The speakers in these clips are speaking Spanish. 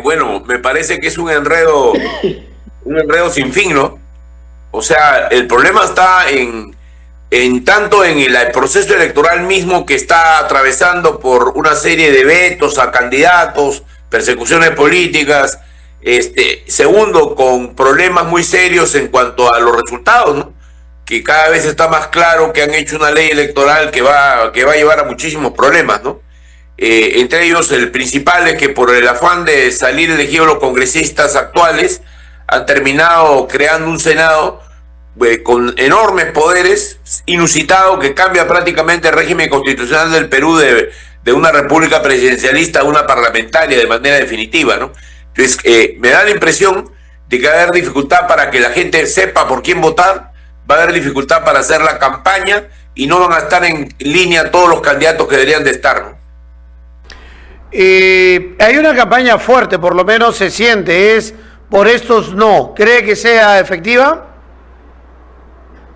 Bueno, me parece que es un enredo sin fin, ¿no? O sea, el problema está en tanto en el proceso electoral mismo que está atravesando por una serie de vetos a candidatos, persecuciones políticas, segundo, con problemas muy serios en cuanto a los resultados, ¿no? Que cada vez está más claro que han hecho una ley electoral que va a llevar a muchísimos problemas, ¿no? Entre ellos el principal es que por el afán de salir elegidos los congresistas actuales han terminado creando un Senado con enormes poderes, inusitado, que cambia prácticamente el régimen constitucional del Perú de una república presidencialista a una parlamentaria de manera definitiva, ¿no? Entonces, me da la impresión de que va a haber dificultad para que la gente sepa por quién votar, va a haber dificultad para hacer la campaña y no van a estar en línea todos los candidatos que deberían de estar, ¿no? Hay una campaña fuerte, por lo menos se siente, es por estos no. ¿Cree que sea efectiva?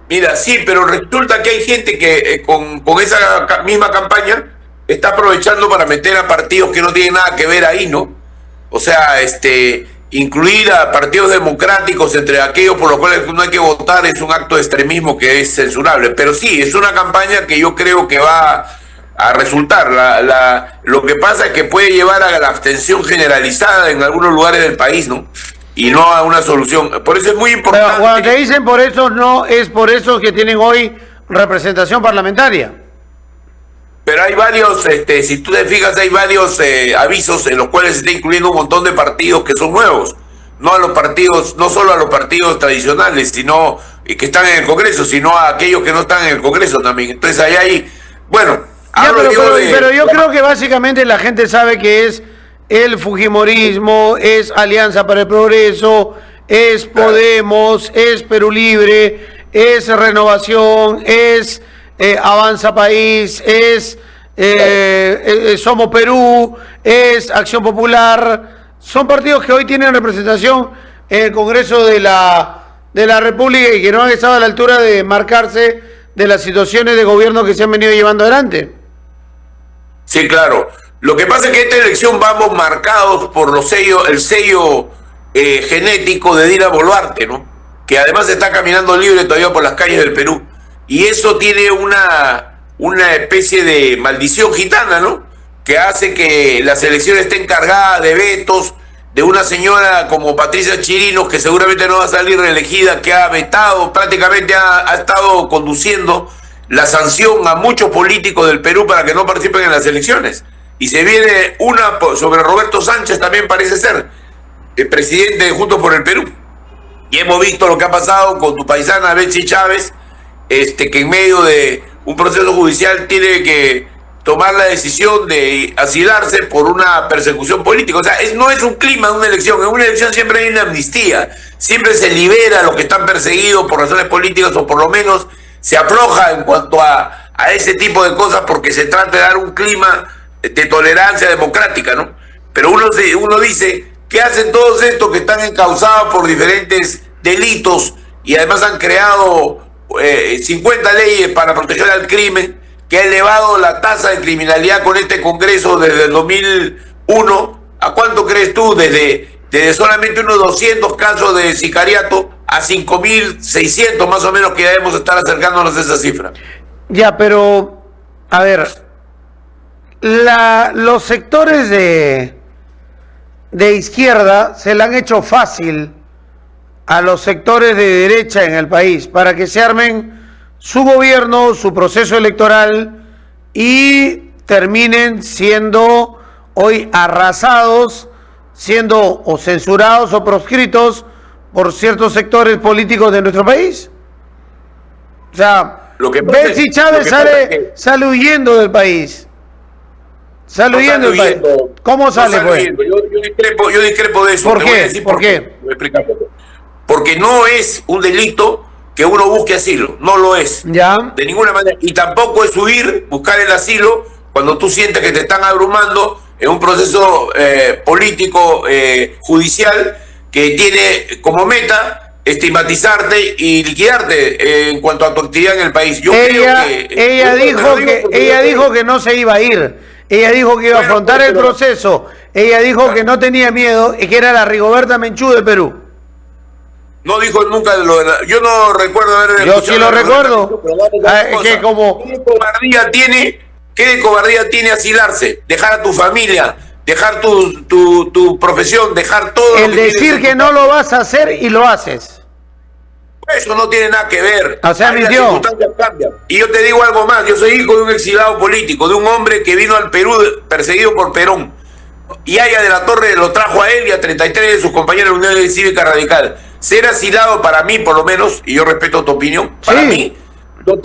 Mira, sí, pero resulta que hay gente que con esa misma campaña está aprovechando para meter a partidos que no tienen nada que ver ahí, ¿no? O sea, incluir a partidos democráticos entre aquellos por los cuales no hay que votar es un acto de extremismo que es censurable. Pero sí, es una campaña que yo creo que va a resultar. Lo que pasa es que puede llevar a la abstención generalizada en algunos lugares del país, ¿no? Y no a una solución. Por eso es muy importante. Pero cuando te dicen por eso no, es por eso que tienen hoy representación parlamentaria. Pero hay varios, si tú te fijas, hay varios avisos en los cuales se está incluyendo un montón de partidos que son nuevos. No a los partidos, no solo a los partidos tradicionales, sino que están en el Congreso, sino a aquellos que no están en el Congreso también. Entonces ahí hay, bueno, ya, pero yo creo que básicamente la gente sabe que es el fujimorismo, es Alianza para el Progreso, es Podemos, es Perú Libre, es Renovación, es Avanza País, es Somos Perú, es Acción Popular. Son partidos que hoy tienen representación en el Congreso de la República y que no han estado a la altura de marcarse de las situaciones de gobierno que se han venido llevando adelante. Sí, claro. Lo que pasa es que esta elección vamos marcados por el sello genético de Dina Boluarte, ¿no? Que además está caminando libre todavía por las calles del Perú. Y eso tiene una especie de maldición gitana, ¿no? Que hace que las elecciones estén cargadas de vetos de una señora como Patricia Chirinos, que seguramente no va a salir reelegida, que ha vetado, prácticamente ha estado conduciendo la sanción a muchos políticos del Perú para que no participen en las elecciones. Y se viene una sobre Roberto Sánchez también, parece ser, el presidente de Juntos por el Perú. Y hemos visto lo que ha pasado con tu paisana Betsy Chávez, que en medio de un proceso judicial tiene que tomar la decisión de asilarse por una persecución política. O sea, no es un clima de una elección. En una elección siempre hay una amnistía. Siempre se libera a los que están perseguidos por razones políticas, o por lo menos se afloja en cuanto a ese tipo de cosas, porque se trata de dar un clima de tolerancia democrática, ¿no? Pero uno dice, ¿qué hacen todos estos que están encausados por diferentes delitos y además han creado 50 leyes para proteger al crimen, que ha elevado la tasa de criminalidad con este Congreso desde el 2001? ¿A cuánto crees tú? Desde solamente unos 200 casos de sicariato a 5.600 más o menos, que debemos estar acercándonos a esa cifra. Ya, pero, a ver, los sectores de izquierda se le han hecho fácil a los sectores de derecha en el país para que se armen su gobierno, su proceso electoral y terminen siendo hoy arrasados, siendo o censurados o proscritos por ciertos sectores políticos de nuestro país. O sea, Betsy Chávez sale huyendo del país. Sale huyendo del país. ¿Cómo sale, pues? Yo discrepo de eso. ¿Por qué? ¿Por qué? Porque no es un delito que uno busque asilo. No lo es. Ya. De ninguna manera. Y tampoco es huir, buscar el asilo, cuando tú sientes que te están abrumando en un proceso político, judicial, que tiene como meta estigmatizarte y liquidarte en cuanto a tu actividad en el país. Ella dijo que no se iba a ir. Ella dijo que iba a afrontar el proceso ella dijo que no tenía miedo y que era la Rigoberta Menchú de Perú. No dijo nunca lo de yo no recuerdo haber Yo sí lo recuerdo. Que como... ¿Qué de cobardía tiene asilarse? Dejar a tu familia, dejar tu profesión, dejar todo. El decir que no lo vas a hacer y lo haces. Eso no tiene nada que ver. O sea, las circunstancias cambian. Y yo te digo algo más, yo soy hijo de un exilado político, de un hombre que vino al Perú perseguido por Perón. Y Aya de la Torre lo trajo a él y a 33 de sus compañeros de la Unión Cívica Radical. Ser asilado para mí, por lo menos, y yo respeto tu opinión, para mí no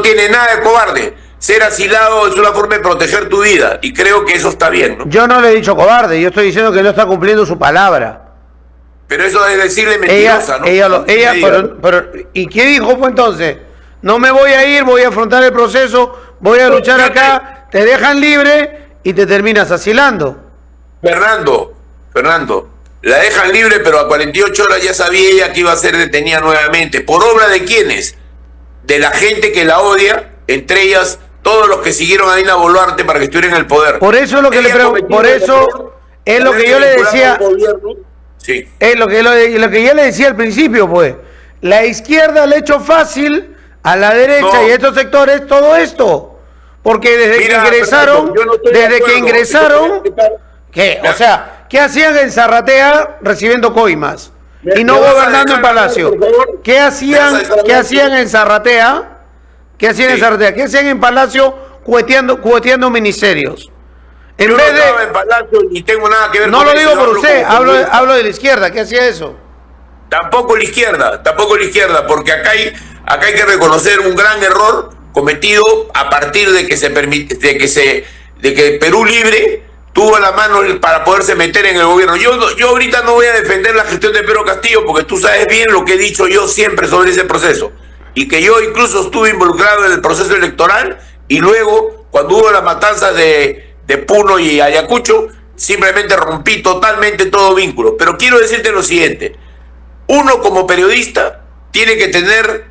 tiene nada de cobarde. Ser asilado es una forma de proteger tu vida y creo que eso está bien, ¿no? Yo no le he dicho cobarde, yo estoy diciendo que no está cumpliendo su palabra. Pero eso es decirle mentirosa, ¿no? ¿Y qué dijo pues entonces? No me voy a ir, voy a afrontar el proceso, voy a luchar acá, te dejan libre y te terminas asilando. Fernando, la dejan libre, pero a 48 horas ya sabía ella que iba a ser detenida nuevamente. ¿Por obra de quiénes? De la gente que la odia, entre ellas todos los que siguieron a Dina Boluarte para que estuviera en el poder. Por eso es lo que por eso es lo que yo le decía. Sí. Es lo que yo le decía al principio, pues. La izquierda le ha hecho fácil a la derecha y a estos sectores todo esto. Porque desde que ingresaron, ¿qué? O sea, ¿qué hacían en Zarratea recibiendo coimas? Y no gobernando en Palacio. ¿Qué hacían en Zarratea? ¿Qué hacían en Zarratea? ¿Qué hacían en Palacio cueteando ministerios? Yo no estaba en Palacio ni tengo nada que ver con eso. No lo digo por usted, hablo de la izquierda. ¿Qué hacía eso? Tampoco la izquierda, porque acá hay que reconocer un gran error cometido a partir de que Perú Libre tuvo la mano para poderse meter en el gobierno. Yo ahorita no voy a defender la gestión de Pedro Castillo porque tú sabes bien lo que he dicho yo siempre sobre ese proceso y que yo incluso estuve involucrado en el proceso electoral y luego cuando hubo las matanzas de Puno y Ayacucho simplemente rompí totalmente todo vínculo. Pero quiero decirte lo siguiente, uno como periodista tiene que tener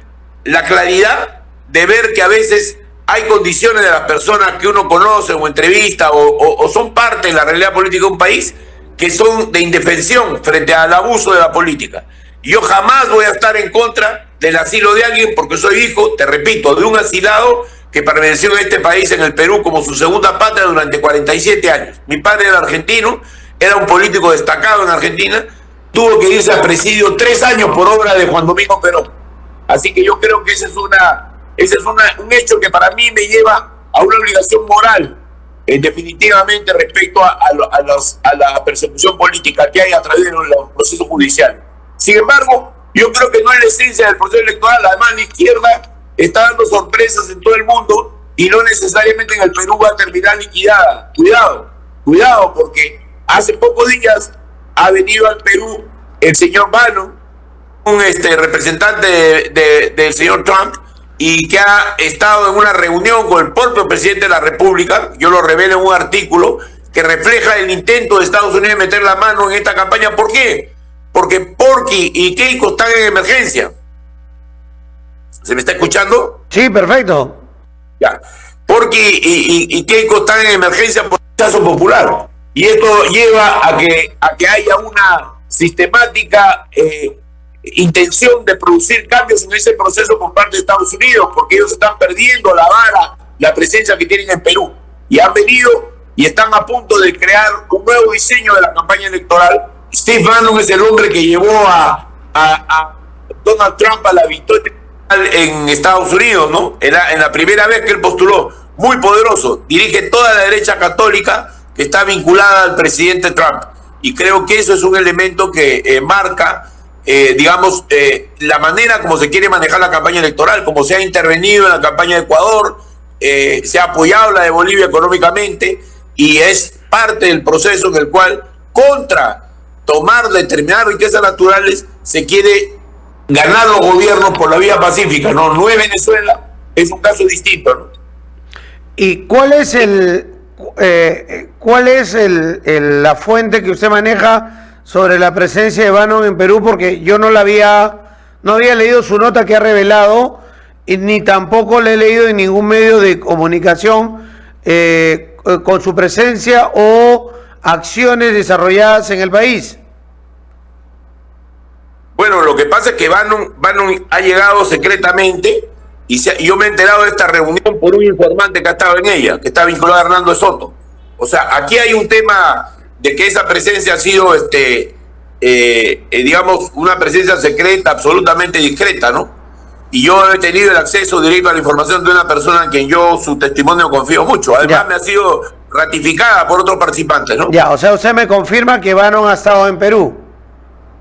la claridad de ver que a veces hay condiciones de las personas que uno conoce o entrevista o son parte de la realidad política de un país que son de indefensión frente al abuso de la política. Yo jamás voy a estar en contra del asilo de alguien porque soy hijo, te repito, de un asilado que permaneció en este país, en el Perú, como su segunda patria durante 47 años. Mi padre era argentino, era un político destacado en Argentina, tuvo que irse a presidio 3 años por obra de Juan Domingo Perón. Así que yo creo que ese es un hecho que para mí me lleva a una obligación moral, definitivamente respecto a la persecución política que hay a través de los procesos judiciales. Sin embargo, yo creo que no es la esencia del proceso electoral. Además, la izquierda está dando sorpresas en todo el mundo y no necesariamente en el Perú va a terminar liquidada. Cuidado, porque hace pocos días ha venido al Perú el señor Bannon, un representante del señor Trump, y que ha estado en una reunión con el propio presidente de la República. Yo lo revelo en un artículo que refleja el intento de Estados Unidos de meter la mano en esta campaña. ¿Por qué? Porque Porky y Keiko están en emergencia. ¿Se me está escuchando? Sí, perfecto. Ya. Porky y Keiko están en emergencia por el rechazo popular. Y esto lleva a que haya una sistemática intención de producir cambios en ese proceso por parte de Estados Unidos, porque ellos están perdiendo la presencia que tienen en Perú. Y han venido y están a punto de crear un nuevo diseño de la campaña electoral. Steve Bannon es el hombre que llevó a Donald Trump a la victoria en Estados Unidos, ¿no? En la primera vez que él postuló, muy poderoso, dirige toda la derecha católica que está vinculada al presidente Trump. Y creo que eso es un elemento que marca, la manera como se quiere manejar la campaña electoral, como se ha intervenido en la campaña de Ecuador, se ha apoyado la de Bolivia económicamente, y es parte del proceso en el cual, contra tomar determinadas riquezas naturales, se quiere ganar los gobiernos por la vía pacífica, ¿no? No es Venezuela, es un caso distinto, ¿no? ¿Y cuál es la fuente que usted maneja sobre la presencia de Bannon en Perú? Porque yo no había leído su nota que ha revelado, ni tampoco le he leído en ningún medio de comunicación con su presencia o acciones desarrolladas en el país. Bueno, lo que pasa es que Bannon ha llegado secretamente y yo me he enterado de esta reunión por un informante que ha estado en ella, que está vinculado a Hernando de Soto. O sea, aquí hay un tema de que esa presencia ha sido, digamos, una presencia secreta, absolutamente discreta, ¿no? Y yo he tenido el acceso directo a la información de una persona en quien yo, su testimonio, confío mucho. Además, me ha sido ratificada por otros participantes, ¿no? Ya, o sea, usted me confirma que Bannon ha estado en Perú.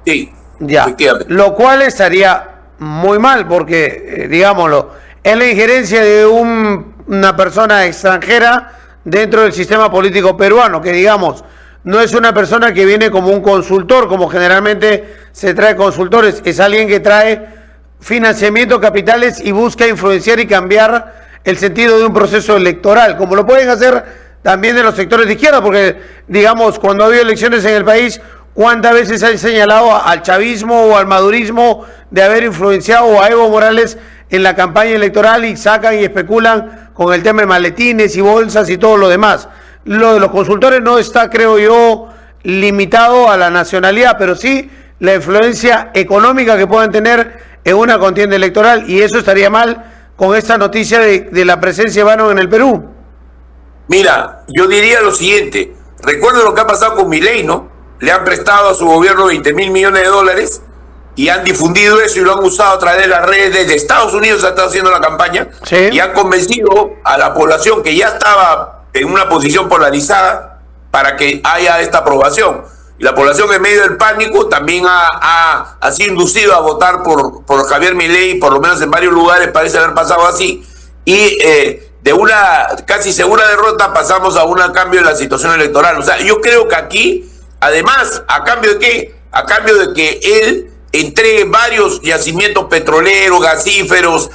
Sí. Ya, lo cual estaría muy mal porque, digámoslo, es la injerencia de una persona extranjera dentro del sistema político peruano, que digamos, no es una persona que viene como un consultor, como generalmente se trae consultores, es alguien que trae financiamiento, capitales y busca influenciar y cambiar el sentido de un proceso electoral, como lo pueden hacer también de los sectores de izquierda, porque, digamos, cuando ha habido elecciones en el país, ¿cuántas veces ha señalado al chavismo o al madurismo de haber influenciado a Evo Morales en la campaña electoral y sacan y especulan con el tema de maletines y bolsas y todo lo demás? Lo de los consultores no está, creo yo, limitado a la nacionalidad, pero sí la influencia económica que puedan tener en una contienda electoral, y eso estaría mal con esta noticia de la presencia de Bannon en el Perú. Mira, yo diría lo siguiente, recuerdo lo que ha pasado con Milei, ¿no? Le han prestado a su gobierno 20.000 millones de dólares y han difundido eso y lo han usado a través de las redes de Estados Unidos. Ha estado haciendo la campaña, sí, y han convencido a la población que ya estaba en una posición polarizada para que haya esta aprobación. Y la población, en medio del pánico, también ha sido inducido a votar por Javier Milei, por lo menos en varios lugares parece haber pasado así, y de una casi segura derrota pasamos a un cambio en la situación electoral. O sea, yo creo que aquí, además, ¿a cambio de qué? A cambio de que él entregue varios yacimientos petroleros, gasíferos,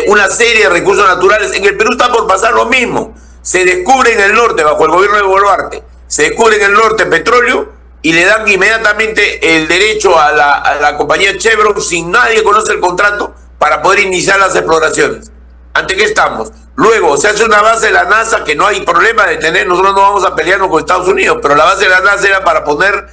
una serie de recursos naturales. En el Perú está por pasar lo mismo. Se descubre en el norte, bajo el gobierno de Boluarte, se descubre en el norte petróleo y le dan inmediatamente el derecho a la compañía Chevron, sin nadie conoce el contrato, para poder iniciar las exploraciones. ¿Ante qué estamos? Luego se hace una base de la NASA que no hay problema de tener, nosotros no vamos a pelearnos con Estados Unidos, pero la base de la NASA era para poner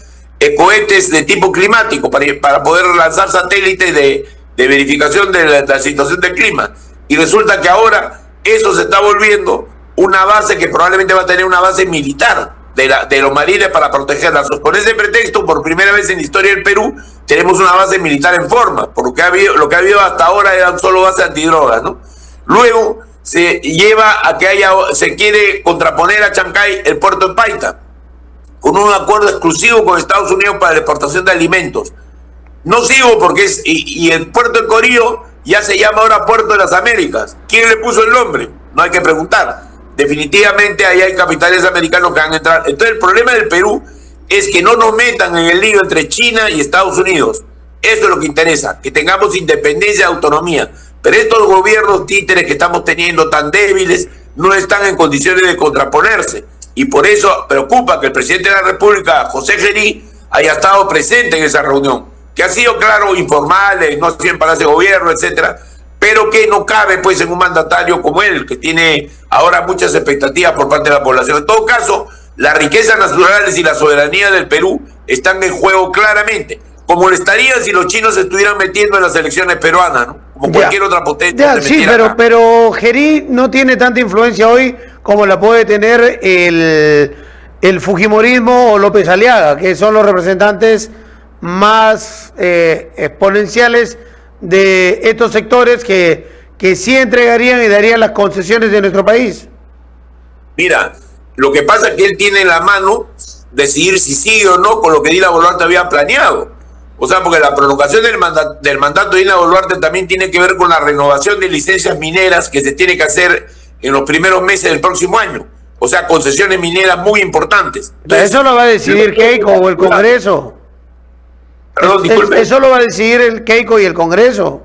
cohetes de tipo climático, para poder lanzar satélites de verificación de la situación del clima. Y resulta que ahora eso se está volviendo una base que probablemente va a tener una base militar de los marines para protegerlas. Con ese pretexto, por primera vez en la historia del Perú, tenemos una base militar en forma, porque lo que ha habido hasta ahora eran solo bases antidrogas, ¿no? Luego se lleva a que se quiere contraponer a Chancay el puerto de Paita, con un acuerdo exclusivo con Estados Unidos para la exportación de alimentos. No sigo porque y el puerto de Corío ya se llama ahora Puerto de las Américas. ¿Quién le puso el nombre? No hay que preguntar. Definitivamente ahí hay capitales americanos que van a entrar. Entonces el problema del Perú es que no nos metan en el lío entre China y Estados Unidos. Eso es lo que interesa, que tengamos independencia y autonomía. Pero estos gobiernos títeres que estamos teniendo tan débiles no están en condiciones de contraponerse. Y por eso preocupa que el presidente de la República, José Gerí, haya estado presente en esa reunión, que ha sido, claro, informal, no ha sido en Palacio de Gobierno, etcétera, pero que no cabe pues en un mandatario como él, que tiene ahora muchas expectativas por parte de la población. En todo caso, las riquezas naturales y la soberanía del Perú están en juego claramente, como le estarían si los chinos se estuvieran metiendo en las elecciones peruanas, ¿no? Como cualquier otra potencia. Sí, pero Gerí no tiene tanta influencia hoy como la puede tener el Fujimorismo o López Aliaga, que son los representantes más exponenciales de estos sectores que sí entregarían y darían las concesiones de nuestro país. Mira, lo que pasa es que él tiene en la mano decidir si sigue o no con lo que Dina Boluarte había planeado. O sea, porque la prolongación del mandato de Dina Boluarte también tiene que ver con la renovación de licencias mineras que se tiene que hacer en los primeros meses del próximo año. O sea, concesiones mineras muy importantes. Entonces, ¿eso lo va a decidir Keiko o el Congreso? Perdón, disculpe. ¿Eso lo va a decidir el Keiko y el Congreso?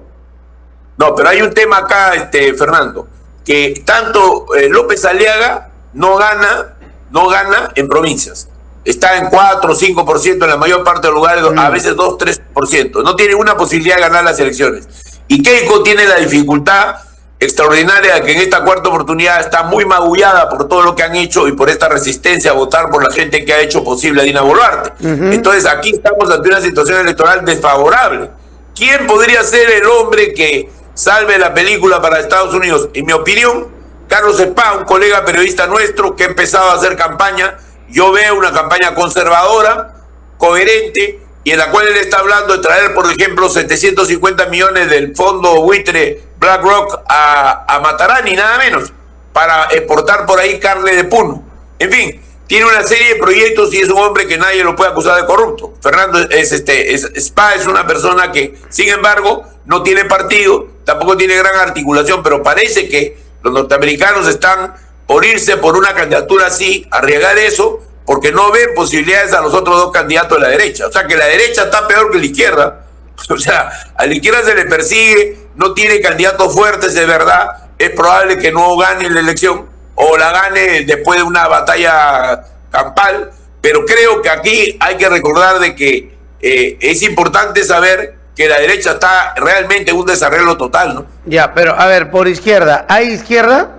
No, pero hay un tema acá, Fernando, que tanto López Aliaga no gana en provincias. Está en 4 o 5% en la mayor parte de los lugares, a veces 2, 3%. No tiene una posibilidad de ganar las elecciones. Y Keiko tiene la dificultad extraordinaria, que en esta cuarta oportunidad está muy magullada por todo lo que han hecho y por esta resistencia a votar por la gente que ha hecho posible a Dina Boluarte. Entonces aquí estamos ante una situación electoral desfavorable. ¿Quién podría ser el hombre que salve la película para Estados Unidos? En mi opinión, Carlos Spa, un colega periodista nuestro que ha empezado a hacer campaña. Yo veo una campaña conservadora, coherente, y en la cual él está hablando de traer, por ejemplo, 750 millones del fondo buitre BlackRock a Matarani, nada menos, para exportar por ahí carne de puno. En fin, tiene una serie de proyectos y es un hombre que nadie lo puede acusar de corrupto. Fernando Spa es una persona que, sin embargo, no tiene partido, tampoco tiene gran articulación, pero parece que los norteamericanos están por irse por una candidatura así, arriesgar eso, porque no ven posibilidades a los otros dos candidatos de la derecha. O sea, que la derecha está peor que la izquierda. O sea, a la izquierda se le persigue, no tiene candidatos fuertes de verdad, es probable que no gane la elección o la gane después de una batalla campal, pero creo que aquí hay que recordar de que es importante saber que la derecha está realmente en un desarreglo total, ¿no? Ya, pero a ver, por izquierda, ¿hay izquierda?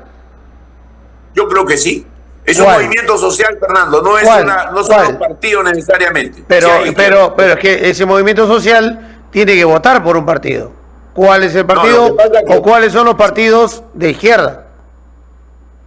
Yo creo que sí. Es un movimiento social, Fernando, no es no son un partido necesariamente. Pero es que ese movimiento social tiene que votar por un partido. ¿Cuál es el partido o cuáles son los partidos de izquierda?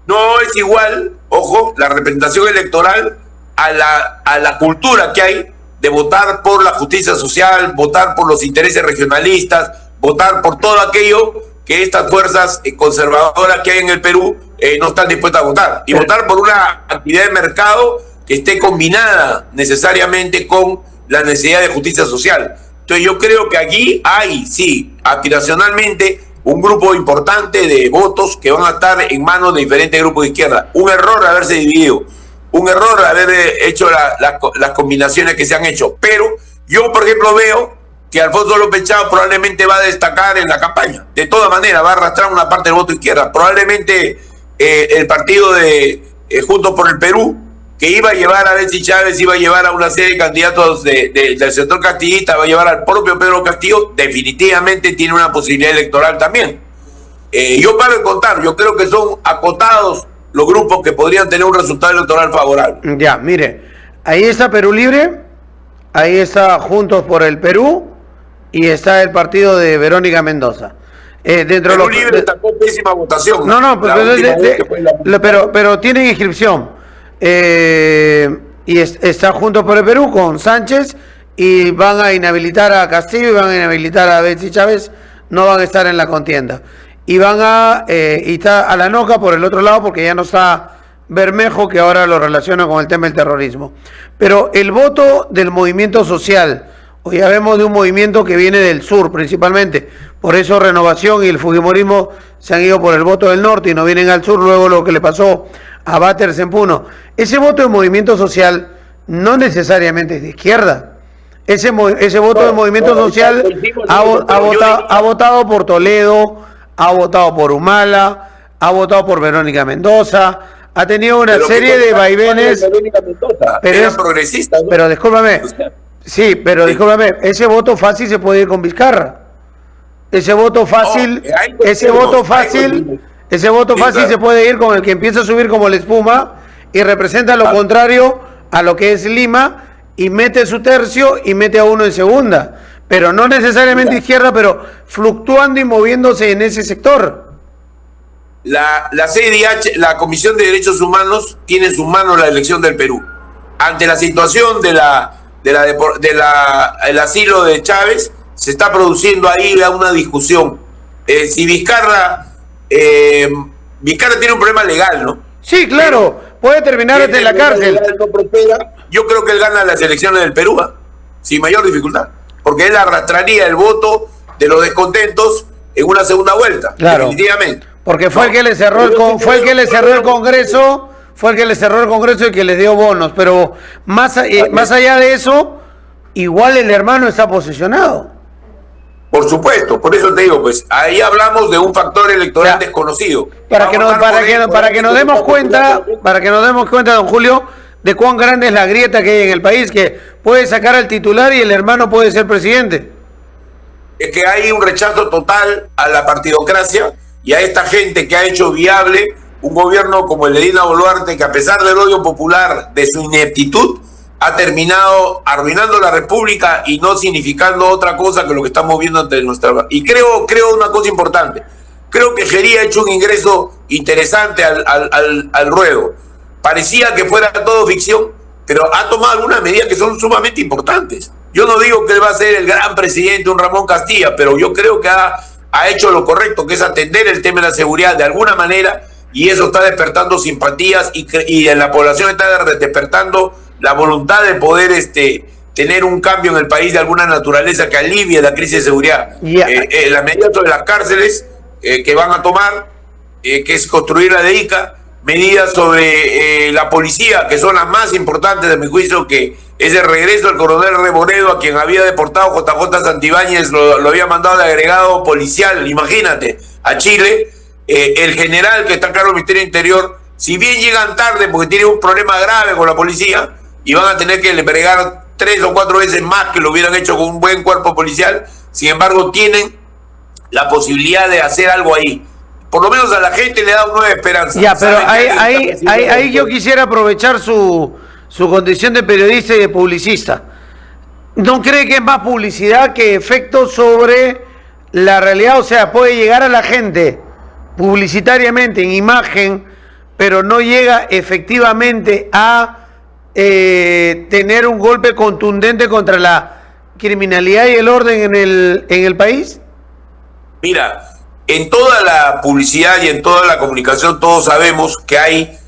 No es igual, ojo, la representación electoral a la cultura que hay de votar por la justicia social, votar por los intereses regionalistas, votar por todo aquello que estas fuerzas conservadoras que hay en el Perú no están dispuestas a votar. Y votar por una actividad de mercado que esté combinada necesariamente con la necesidad de justicia social. Entonces yo creo que aquí hay, sí, aspiracionalmente, un grupo importante de votos que van a estar en manos de diferentes grupos de izquierda. Un error haberse dividido, un error haber hecho las combinaciones que se han hecho. Pero yo, por ejemplo, veo que Alfonso López Chao probablemente va a destacar en la campaña. De todas maneras, va a arrastrar una parte del voto izquierda. Probablemente el partido de Juntos por el Perú, que iba a llevar a Betsy Chávez, iba a llevar a una serie de candidatos del sector castillista, va a llevar al propio Pedro Castillo, definitivamente tiene una posibilidad electoral también. Yo paro de contar, yo creo que son acotados los grupos que podrían tener un resultado electoral favorable. Ya, mire, ahí está Perú Libre, ahí está Juntos por el Perú y está el partido de Verónica Mendoza. Dentro Perú Libre sacó pésima votación. Pero tienen inscripción. Y está Juntos por el Perú con Sánchez y van a inhabilitar a Castillo y van a inhabilitar a Betsy Chávez, no van a estar en la contienda. Y y está a la Noca por el otro lado porque ya no está Bermejo, que ahora lo relaciona con el tema del terrorismo. Pero el voto del movimiento social, hoy ya vemos de un movimiento que viene del sur principalmente, por eso Renovación y el Fujimorismo se han ido por el voto del norte y no vienen al sur, luego lo que le pasó a Batters en Puno. Ese voto del movimiento social no necesariamente es de izquierda. Ese voto del movimiento social ha votado por Toledo, ha votado por Humala, ha votado por Verónica Mendoza, ha tenido una serie de vaivenes. Pero es progresista, ¿no? Pero discúlpame, sí, pero discúlpame, ese voto fácil se puede ir con Vizcarra. Ese voto fácil, se puede ir con el que empieza a subir como la espuma y representa lo contrario a lo que es Lima y mete su tercio y mete a uno en segunda, pero no necesariamente izquierda, pero fluctuando y moviéndose en ese sector. La CIDH, la Comisión de Derechos Humanos, tiene en sus manos la elección del Perú. Ante la situación el asilo de Chávez, se está produciendo ahí una discusión. Si Vizcarra tiene un problema legal, ¿no? Sí, claro, puede terminar en la cárcel. No prospera, yo creo que él gana las elecciones del Perú, sin mayor dificultad, porque él arrastraría el voto de los descontentos en una segunda vuelta, claro, definitivamente. Porque fue el que le cerró el Congreso, y que les dio bonos, pero más allá de eso, igual el hermano está posicionado. Por supuesto, por eso te digo, pues ahí hablamos de un factor electoral desconocido. Para que nos demos cuenta, don Julio, de cuán grande es la grieta que hay en el país, que puede sacar al titular y el hermano puede ser presidente. Es que hay un rechazo total a la partidocracia y a esta gente que ha hecho viable un gobierno como el de Dina Boluarte, que a pesar del odio popular, de su ineptitud, ha terminado arruinando la República y no significando otra cosa que lo que estamos viendo ante nuestra... Y creo una cosa importante. Creo que Gerí ha hecho un ingreso interesante al ruedo. Parecía que fuera todo ficción, pero ha tomado algunas medidas que son sumamente importantes. Yo no digo que él va a ser el gran presidente, un Ramón Castilla, pero yo creo que ha hecho lo correcto, que es atender el tema de la seguridad de alguna manera, y eso está despertando simpatías y en la población está despertando la voluntad de poder tener un cambio en el país de alguna naturaleza que alivie la crisis de seguridad. Las medidas sobre las cárceles que van a tomar, que es construir la DEICA, medidas sobre la policía, que son las más importantes de mi juicio, que es el regreso del coronel Reboredo, a quien había deportado JJ Santibáñez, lo había mandado de agregado policial, imagínate, a Chile. El general que está a cargo del Ministerio Interior, si bien llegan tarde porque tienen un problema grave con la policía y van a tener que bregar 3 o 4 veces más que lo hubieran hecho con un buen cuerpo policial, sin embargo tienen la posibilidad de hacer algo ahí. Por lo menos a la gente le da una nueva esperanza. Ya, pero ahí yo quisiera aprovechar su condición de periodista y de publicista. ¿No cree que es más publicidad que efecto sobre la realidad? O sea, puede llegar a la gente publicitariamente, en imagen, pero no llega efectivamente a tener un golpe contundente contra la criminalidad y el orden en el país? Mira, en toda la publicidad y en toda la comunicación todos sabemos que hay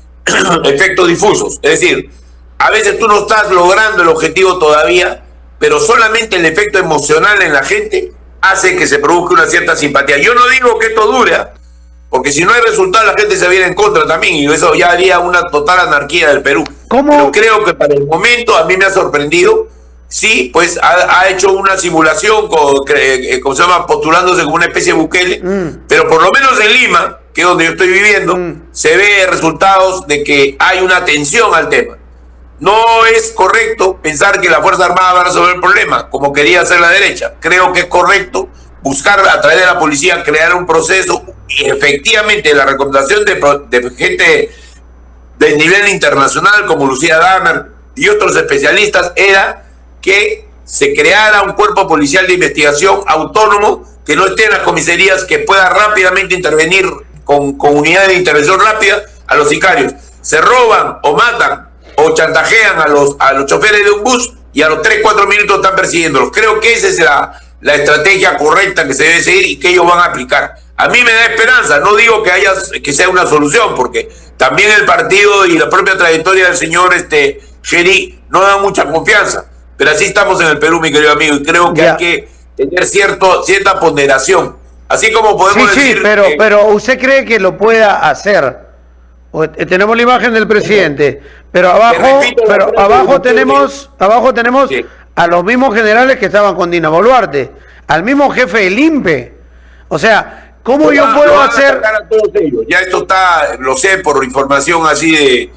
efectos difusos. Es decir, a veces tú no estás logrando el objetivo todavía, pero solamente el efecto emocional en la gente hace que se produzca una cierta simpatía. Yo no digo que esto dure, porque si no hay resultado la gente se viene en contra también, y eso ya haría una total anarquía del Perú. ¿Cómo? Pero creo que para el momento a mí me ha sorprendido. Sí, pues ha hecho una simulación, ¿cómo se llama? Postulándose como una especie de Bukele, pero por lo menos en Lima, que es donde yo estoy viviendo, se ve resultados de que hay una atención al tema. No es correcto pensar que la Fuerza Armada va a resolver el problema, como quería hacer la derecha. Creo que es correcto buscar a través de la policía crear un proceso, y efectivamente la recomendación de gente de nivel internacional como Lucía Dahmer y otros especialistas era que se creara un cuerpo policial de investigación autónomo que no esté en las comisarías, que pueda rápidamente intervenir con unidades de intervención rápida a los sicarios. Se roban o matan o chantajean a los choferes de un bus y a los 3-4 minutos están persiguiéndolos. Creo que esa es la estrategia correcta que se debe seguir y que ellos van a aplicar. A mí me da esperanza, no digo que sea una solución, porque también el partido y la propia trayectoria del señor Gerí no dan mucha confianza. Pero así estamos en el Perú, mi querido amigo, y creo que hay que tener cierta ponderación. Así como podemos decir... Sí, pero ¿usted cree que lo pueda hacer? Tenemos la imagen del presidente, pero abajo tenemos sí, a los mismos generales que estaban con Dina Boluarte, al mismo jefe del INPE. O sea, ¿cómo yo puedo hacer...? A todos ellos. Ya esto está, lo sé por información así de...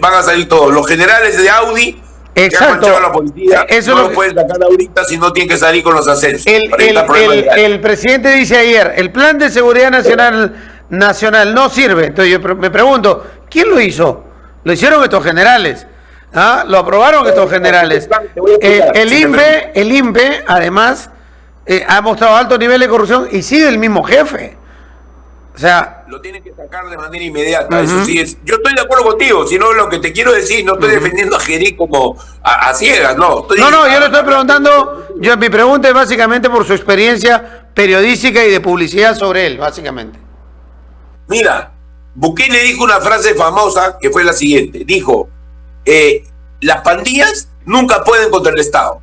van a salir todos. Los generales de Audi... Exacto. Que la policía, eso no lo pueden sacar ahorita, si no tiene que salir con los ascensos. El presidente dice ayer, el plan de seguridad nacional no sirve. Entonces yo me pregunto, ¿quién lo hizo? Lo hicieron estos generales. Lo aprobaron estos generales. El INPE, además, ha mostrado alto nivel de corrupción y sigue el mismo jefe. O sea, lo tienen que sacar de manera inmediata. Eso sí es. Yo estoy de acuerdo contigo, sino lo que te quiero decir, no estoy defendiendo a Gerí como a ciegas, no. Yo le estoy preguntando, mi pregunta es básicamente por su experiencia periodística y de publicidad sobre él, básicamente. Mira, Bukele dijo una frase famosa que fue la siguiente. Dijo, las pandillas nunca pueden contra el Estado.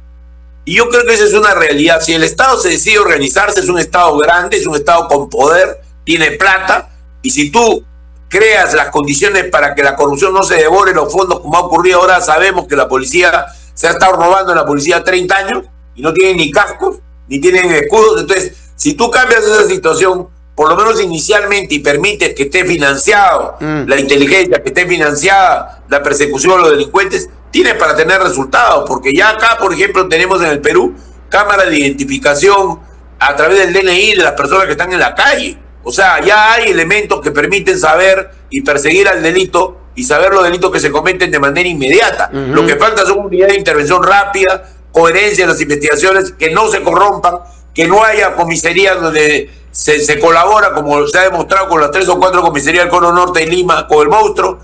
Y yo creo que esa es una realidad. Si el Estado se decide organizarse, es un Estado grande, es un Estado con poder, tiene plata, y si tú creas las condiciones para que la corrupción no se devore los fondos, como ha ocurrido ahora, sabemos que la policía se ha estado robando en la policía 30 años y no tienen ni cascos, ni tienen escudos. Entonces, si tú cambias esa situación, por lo menos inicialmente, y permites que esté financiado la inteligencia, que esté financiada la persecución a los delincuentes, tienes para tener resultados, porque ya acá, por ejemplo, tenemos en el Perú cámaras de identificación a través del DNI de las personas que están en la calle. O sea, ya hay elementos que permiten saber y perseguir al delito y saber los delitos que se cometen de manera inmediata. Lo que falta son unidades de intervención rápida, coherencia en las investigaciones, que no se corrompan, que no haya comisarías donde se colabora, como se ha demostrado con las 3 o 4 comisarías del Cono Norte y Lima, con el monstruo,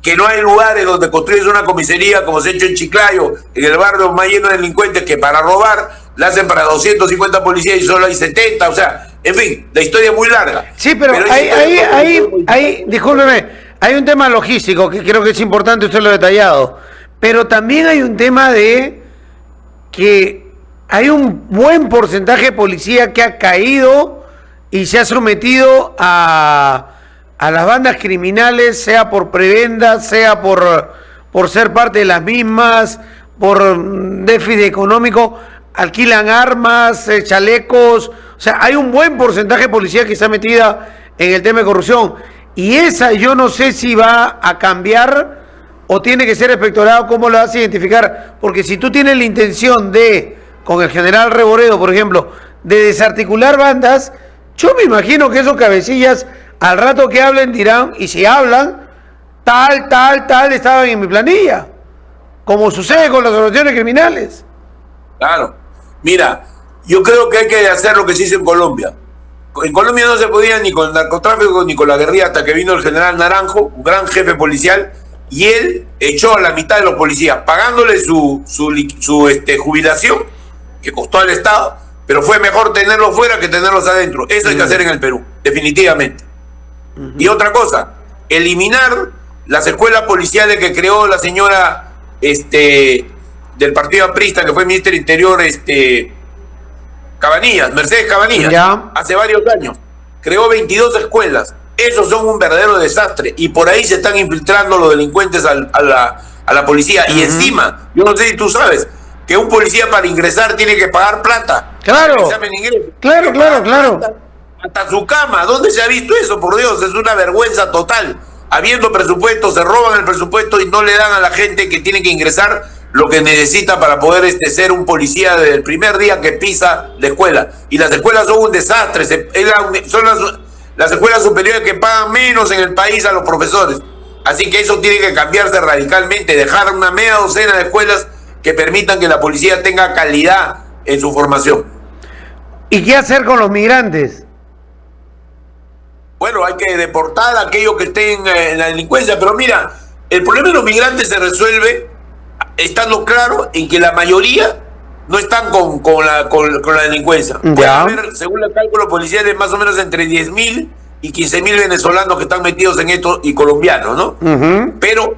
que no hay lugares donde construyes una comisaría como se ha hecho en Chiclayo, en el barrio más lleno de delincuentes, que para robar la hacen para 250 policías y solo hay 70, o sea, en fin, la historia es muy larga. Sí, pero ahí, discúlpeme, hay un tema logístico que creo que es importante, usted lo ha detallado, pero también hay un tema de que hay un buen porcentaje de policía que ha caído y se ha sometido a las bandas criminales, sea por prebenda, sea por ser parte de las mismas, por déficit económico, alquilan armas, chalecos, o sea, hay un buen porcentaje de policía que está metida en el tema de corrupción, y esa yo no sé si va a cambiar o tiene que ser inspectorado. ¿Cómo lo vas a identificar? Porque si tú tienes la intención de, con el general Reboredo, por ejemplo, de desarticular bandas, yo me imagino que esos cabecillas, al rato que hablen, dirán, y si hablan, tal, estaban en mi planilla, como sucede con las organizaciones criminales. Claro. Mira, yo creo que hay que hacer lo que se hizo en Colombia. En Colombia no se podía ni con el narcotráfico ni con la guerrilla hasta que vino el general Naranjo, un gran jefe policial, y él echó a la mitad de los policías, pagándole su jubilación, que costó al Estado, pero fue mejor tenerlos fuera que tenerlos adentro. Eso hay que hacer en el Perú, definitivamente. Y otra cosa, eliminar las escuelas policiales que creó la señora del partido aprista, que fue ministra del Interior, Cabanillas, Mercedes Cabanillas, hace varios años. Creó 22 escuelas. Esos son un verdadero desastre. Y por ahí se están infiltrando los delincuentes a la policía. Y encima, yo no sé si tú sabes, que un policía para ingresar tiene que pagar plata. Claro. Claro. Hasta su cama. ¿Dónde se ha visto eso? Por Dios, es una vergüenza total. Habiendo presupuesto, se roban el presupuesto y no le dan a la gente que tiene que ingresar lo que necesita para poder ser un policía desde el primer día que pisa la escuela. Y las escuelas son un desastre. Son las escuelas superiores que pagan menos en el país a los profesores. Así que eso tiene que cambiarse radicalmente. Dejar una media docena de escuelas que permitan que la policía tenga calidad en su formación. ¿Y qué hacer con los migrantes? Bueno, hay que deportar a aquellos que estén en la delincuencia. Pero mira, el problema de los migrantes se resuelve estando claro en que la mayoría no están con la delincuencia. Puede haber, según el cálculo policial, más o menos entre 10.000 y 15.000 venezolanos que están metidos en esto y colombianos, ¿no? Pero,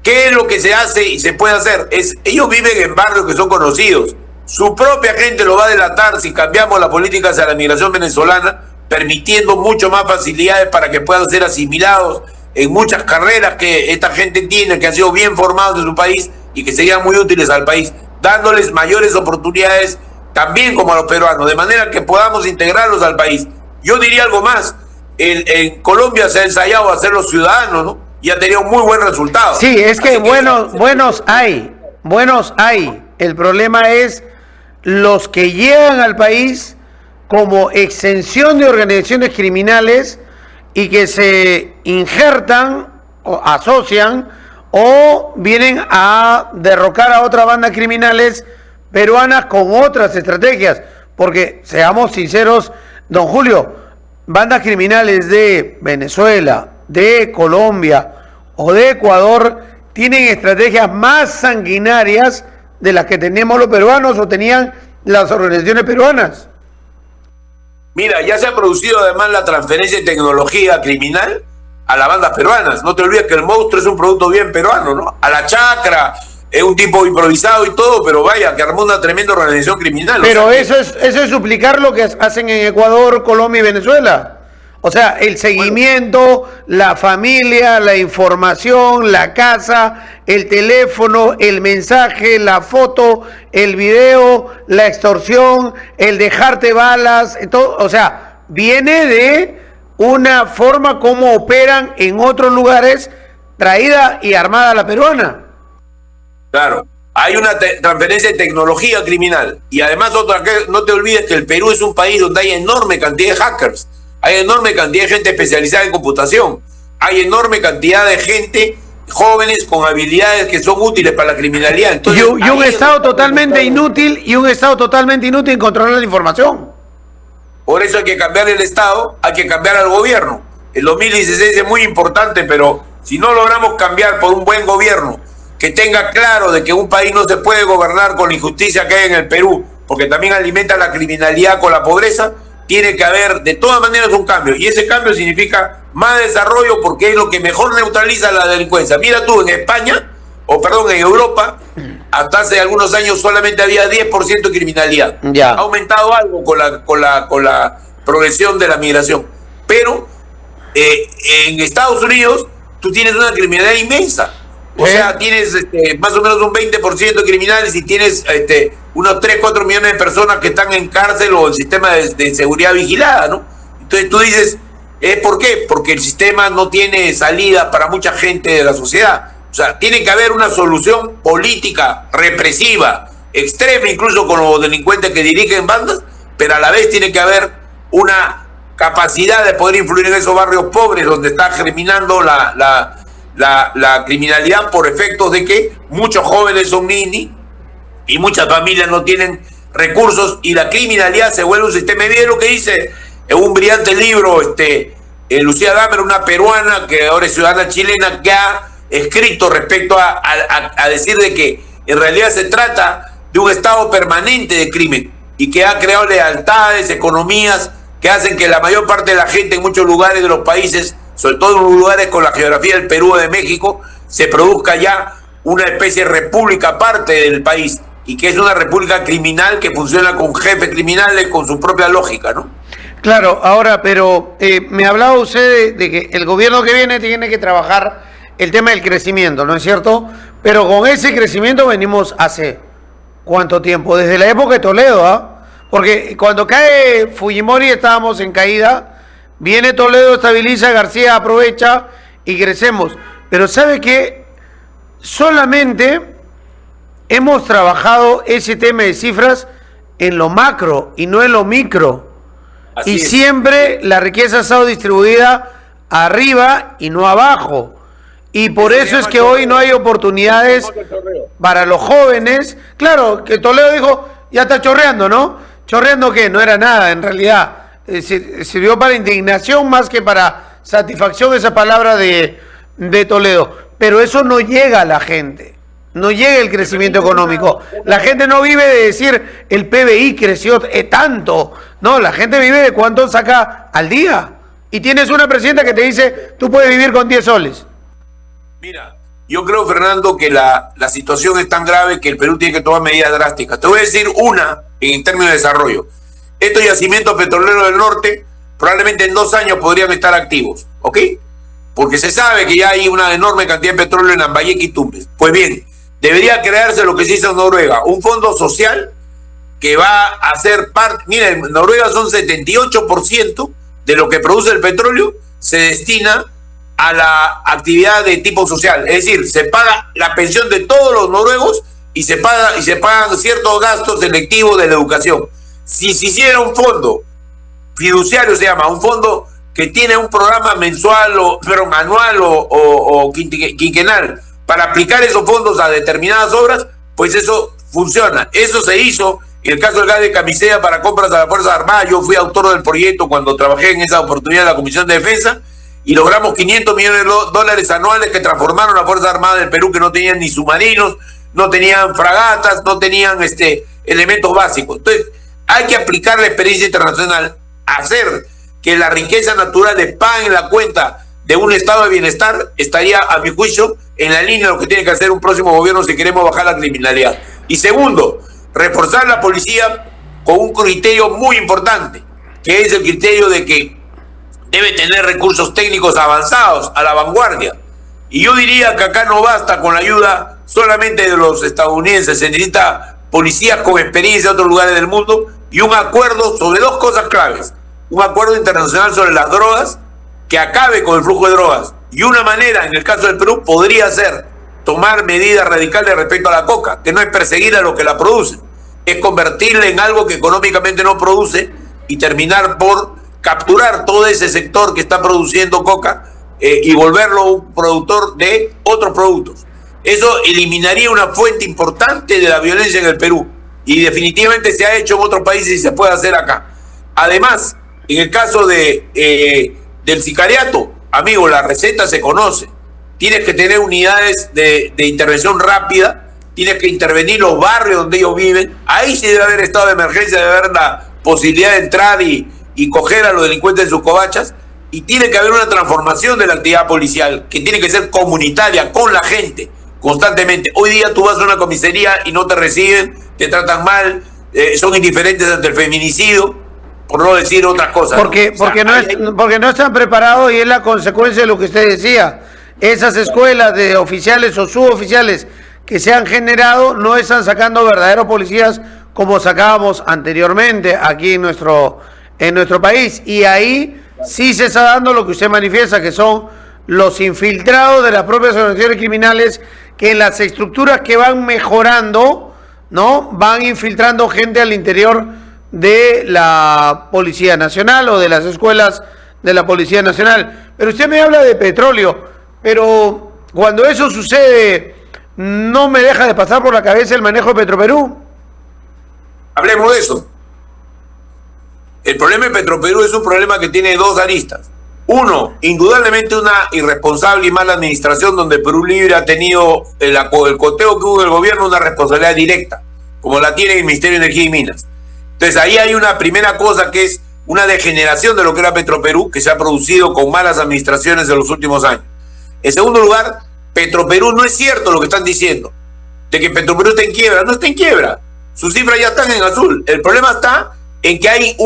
¿qué es lo que se hace y se puede hacer? Ellos viven en barrios que son conocidos. Su propia gente lo va a delatar si cambiamos la política hacia la migración venezolana, permitiendo mucho más facilidades para que puedan ser asimilados en muchas carreras que esta gente tiene, que han sido bien formados en su país y que serían muy útiles al país, dándoles mayores oportunidades también como a los peruanos, de manera que podamos integrarlos al país. Yo diría algo más, en Colombia se ha ensayado a hacerlos ciudadanos, ¿no? Y ha tenido un muy buen resultado. Sí, es que buenos hay. El problema es los que llegan al país como exención de organizaciones criminales y que se injertan o asocian o vienen a derrocar a otras bandas criminales peruanas con otras estrategias. Porque, seamos sinceros, don Julio, bandas criminales de Venezuela, de Colombia o de Ecuador tienen estrategias más sanguinarias de las que tenemos los peruanos o tenían las organizaciones peruanas. Mira, ya se ha producido además la transferencia de tecnología criminal a las bandas peruanas. No te olvides que el monstruo es un producto bien peruano, ¿no? A la chacra, es un tipo improvisado y todo, pero vaya, que armó una tremenda organización criminal. Pero eso es suplicar lo que hacen en Ecuador, Colombia y Venezuela. O sea, el seguimiento, la familia, la información, la casa, el teléfono, el mensaje, la foto, el video, la extorsión, el dejarte balas, todo, o sea, viene de una forma como operan en otros lugares, traída y armada a la peruana. Claro, hay una transferencia de tecnología criminal. Y además, otra que no te olvides que el Perú es un país donde hay enorme cantidad de hackers. Hay enorme cantidad de gente especializada en computación. Hay enorme cantidad de gente, jóvenes con habilidades que son útiles para la criminalidad. Entonces, y un Estado totalmente inútil, en controlar la información. Por eso hay que cambiar el Estado, hay que cambiar al gobierno. El 2016 es muy importante, pero si no logramos cambiar por un buen gobierno que tenga claro de que un país no se puede gobernar con la injusticia que hay en el Perú, porque también alimenta la criminalidad con la pobreza, tiene que haber de todas maneras un cambio. Y ese cambio significa más desarrollo, porque es lo que mejor neutraliza la delincuencia. Mira tú, en España, en Europa, hasta hace algunos años solamente había 10% de criminalidad. Ya. Ha aumentado algo con la progresión de la migración. Pero en Estados Unidos tú tienes una criminalidad inmensa. O sea, tienes más o menos un 20% de criminales y tienes unos 3, 4 millones de personas que están en cárcel o en sistema de seguridad vigilada, ¿no? Entonces tú dices, ¿por qué? Porque el sistema no tiene salida para mucha gente de la sociedad. O sea, tiene que haber una solución política, represiva, extrema, incluso con los delincuentes que dirigen bandas, pero a la vez tiene que haber una capacidad de poder influir en esos barrios pobres donde está germinando la criminalidad, por efectos de que muchos jóvenes son ninis y muchas familias no tienen recursos y la criminalidad se vuelve un sistema. Bien lo que dice en un brillante libro Lucía Damer, una peruana que ahora es ciudadana chilena, que ha escrito respecto a decir de que en realidad se trata de un estado permanente de crimen y que ha creado lealtades, economías que hacen que la mayor parte de la gente en muchos lugares de los países, sobre todo en lugares con la geografía del Perú o de México, se produzca ya una especie de república aparte del país y que es una república criminal que funciona con jefes criminales con su propia lógica, ¿no? Claro, ahora, pero me hablaba usted de que el gobierno que viene tiene que trabajar el tema del crecimiento, ¿no es cierto? Pero con ese crecimiento venimos hace ¿cuánto tiempo? Desde la época de Toledo, ¿ah? Porque cuando cae Fujimori estábamos en caída, viene Toledo, estabiliza, García aprovecha y crecemos. Pero ¿sabe qué? Solamente hemos trabajado ese tema de cifras en lo macro y no en lo micro. Así y es. Siempre la riqueza ha estado distribuida arriba y no abajo. Y por eso es que hoy no hay oportunidades para los jóvenes. Claro, que Toledo dijo, ya está chorreando, ¿no? ¿Chorreando qué? No era nada, en realidad. Sirvió para indignación más que para satisfacción esa palabra de Toledo. Pero eso no llega a la gente. No llega el crecimiento económico. La gente no vive de decir el PBI creció tanto. No, la gente vive de cuánto saca al día. Y tienes una presidenta que te dice, tú puedes vivir con 10 soles. Mira, yo creo, Fernando, que la situación es tan grave que el Perú tiene que tomar medidas drásticas. Te voy a decir una en términos de desarrollo. Estos yacimientos petroleros del norte probablemente en 2 años podrían estar activos, ¿ok? Porque se sabe que ya hay una enorme cantidad de petróleo en Lambayeque y Tumbes. Pues bien, debería crearse lo que se hizo en Noruega, un fondo social que va a ser parte. Mira, en Noruega son 78% de lo que produce el petróleo se destina a la actividad de tipo social, es decir, se paga la pensión de todos los noruegos y se pagan ciertos gastos selectivos de la educación. Si se hiciera un fondo fiduciario, se llama, un fondo que tiene un programa mensual anual o quinquenal para aplicar esos fondos a determinadas obras, pues eso funciona. Eso se hizo en el caso del gas de Camisea para compras a las Fuerzas Armadas. Yo fui autor del proyecto cuando trabajé en esa oportunidad en la Comisión de Defensa y logramos 500 millones de dólares anuales que transformaron las Fuerzas Armadas del Perú, que no tenían ni submarinos, no tenían fragatas, no tenían elementos básicos. Entonces, hay que aplicar la experiencia internacional, hacer que la riqueza natural de pague en la cuenta de un estado de bienestar, estaría, a mi juicio, en la línea de lo que tiene que hacer un próximo gobierno si queremos bajar la criminalidad. Y segundo, reforzar la policía con un criterio muy importante, que es el criterio de que debe tener recursos técnicos avanzados, a la vanguardia. Y yo diría que acá no basta con la ayuda solamente de los estadounidenses, se necesita policías con experiencia de otros lugares del mundo y un acuerdo sobre 2 cosas claves. Un acuerdo internacional sobre las drogas que acabe con el flujo de drogas. Y una manera, en el caso del Perú, podría ser tomar medidas radicales respecto a la coca, que no es perseguir a los que la producen, es convertirla en algo que económicamente no produce y terminar por capturar todo ese sector que está produciendo coca y volverlo un productor de otros productos. Eso eliminaría una fuente importante de la violencia en el Perú y definitivamente se ha hecho en otros países y se puede hacer acá. Además, en el caso del sicariato, amigo, la receta se conoce. Tienes que tener unidades de intervención rápida, tienes que intervenir los barrios donde ellos viven. Ahí sí debe haber estado de emergencia, debe haber la posibilidad de entrar y coger a los delincuentes en sus covachas. Y tiene que haber una transformación de la actividad policial, que tiene que ser comunitaria, con la gente, constantemente. Hoy día tú vas a una comisaría y no te reciben, te tratan mal, son indiferentes ante el feminicidio, por no decir otras cosas. Porque no están preparados y es la consecuencia de lo que usted decía. Esas escuelas de oficiales o suboficiales que se han generado no están sacando verdaderos policías como sacábamos anteriormente aquí en nuestro país. Y ahí sí se está dando lo que usted manifiesta, que son los infiltrados de las propias organizaciones criminales que en las estructuras que van mejorando, ¿no? Van infiltrando gente al interior de la Policía Nacional o de las escuelas de la Policía Nacional. Pero usted me habla de petróleo, pero cuando eso sucede, ¿no me deja de pasar por la cabeza el manejo de Petroperú? Hablemos de eso. El problema de Petroperú es un problema que tiene dos aristas. Uno, indudablemente una irresponsable y mala administración donde Perú Libre ha tenido el coteo que hubo del gobierno una responsabilidad directa, como la tiene el Ministerio de Energía y Minas. Entonces ahí hay una primera cosa que es una degeneración de lo que era Petroperú, que se ha producido con malas administraciones en los últimos años. En segundo lugar, Petroperú no es cierto lo que están diciendo, de que Petroperú está en quiebra. No está en quiebra, sus cifras ya están en azul. El problema está en que hay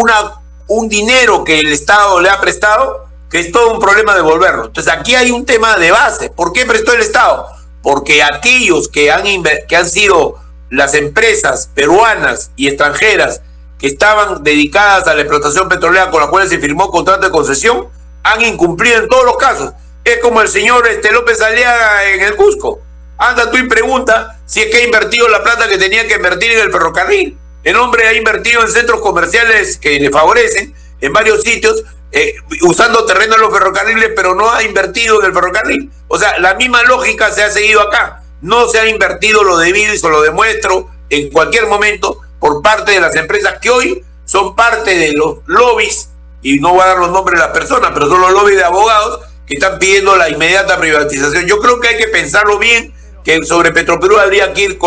un dinero que el Estado le ha prestado, que es todo un problema devolverlo. Entonces aquí hay un tema de base. ¿Por qué prestó el Estado? Porque aquellos que han sido las empresas peruanas y extranjeras que estaban dedicadas a la explotación petrolera con las cuales se firmó contrato de concesión, han incumplido en todos los casos. Es como el señor López Aliaga en el Cusco. Anda tú y pregunta si es que ha invertido la plata que tenía que invertir en el ferrocarril. El hombre ha invertido en centros comerciales que le favorecen, en varios sitios, usando terreno en los ferrocarriles, pero no ha invertido en el ferrocarril. O sea, la misma lógica se ha seguido acá. No se ha invertido lo debido, y se lo demuestro en cualquier momento, por parte de las empresas que hoy son parte de los lobbies, y no voy a dar los nombres de las personas, pero son los lobbies de abogados que están pidiendo la inmediata privatización. Yo creo que hay que pensarlo bien, que sobre Petroperú habría que ir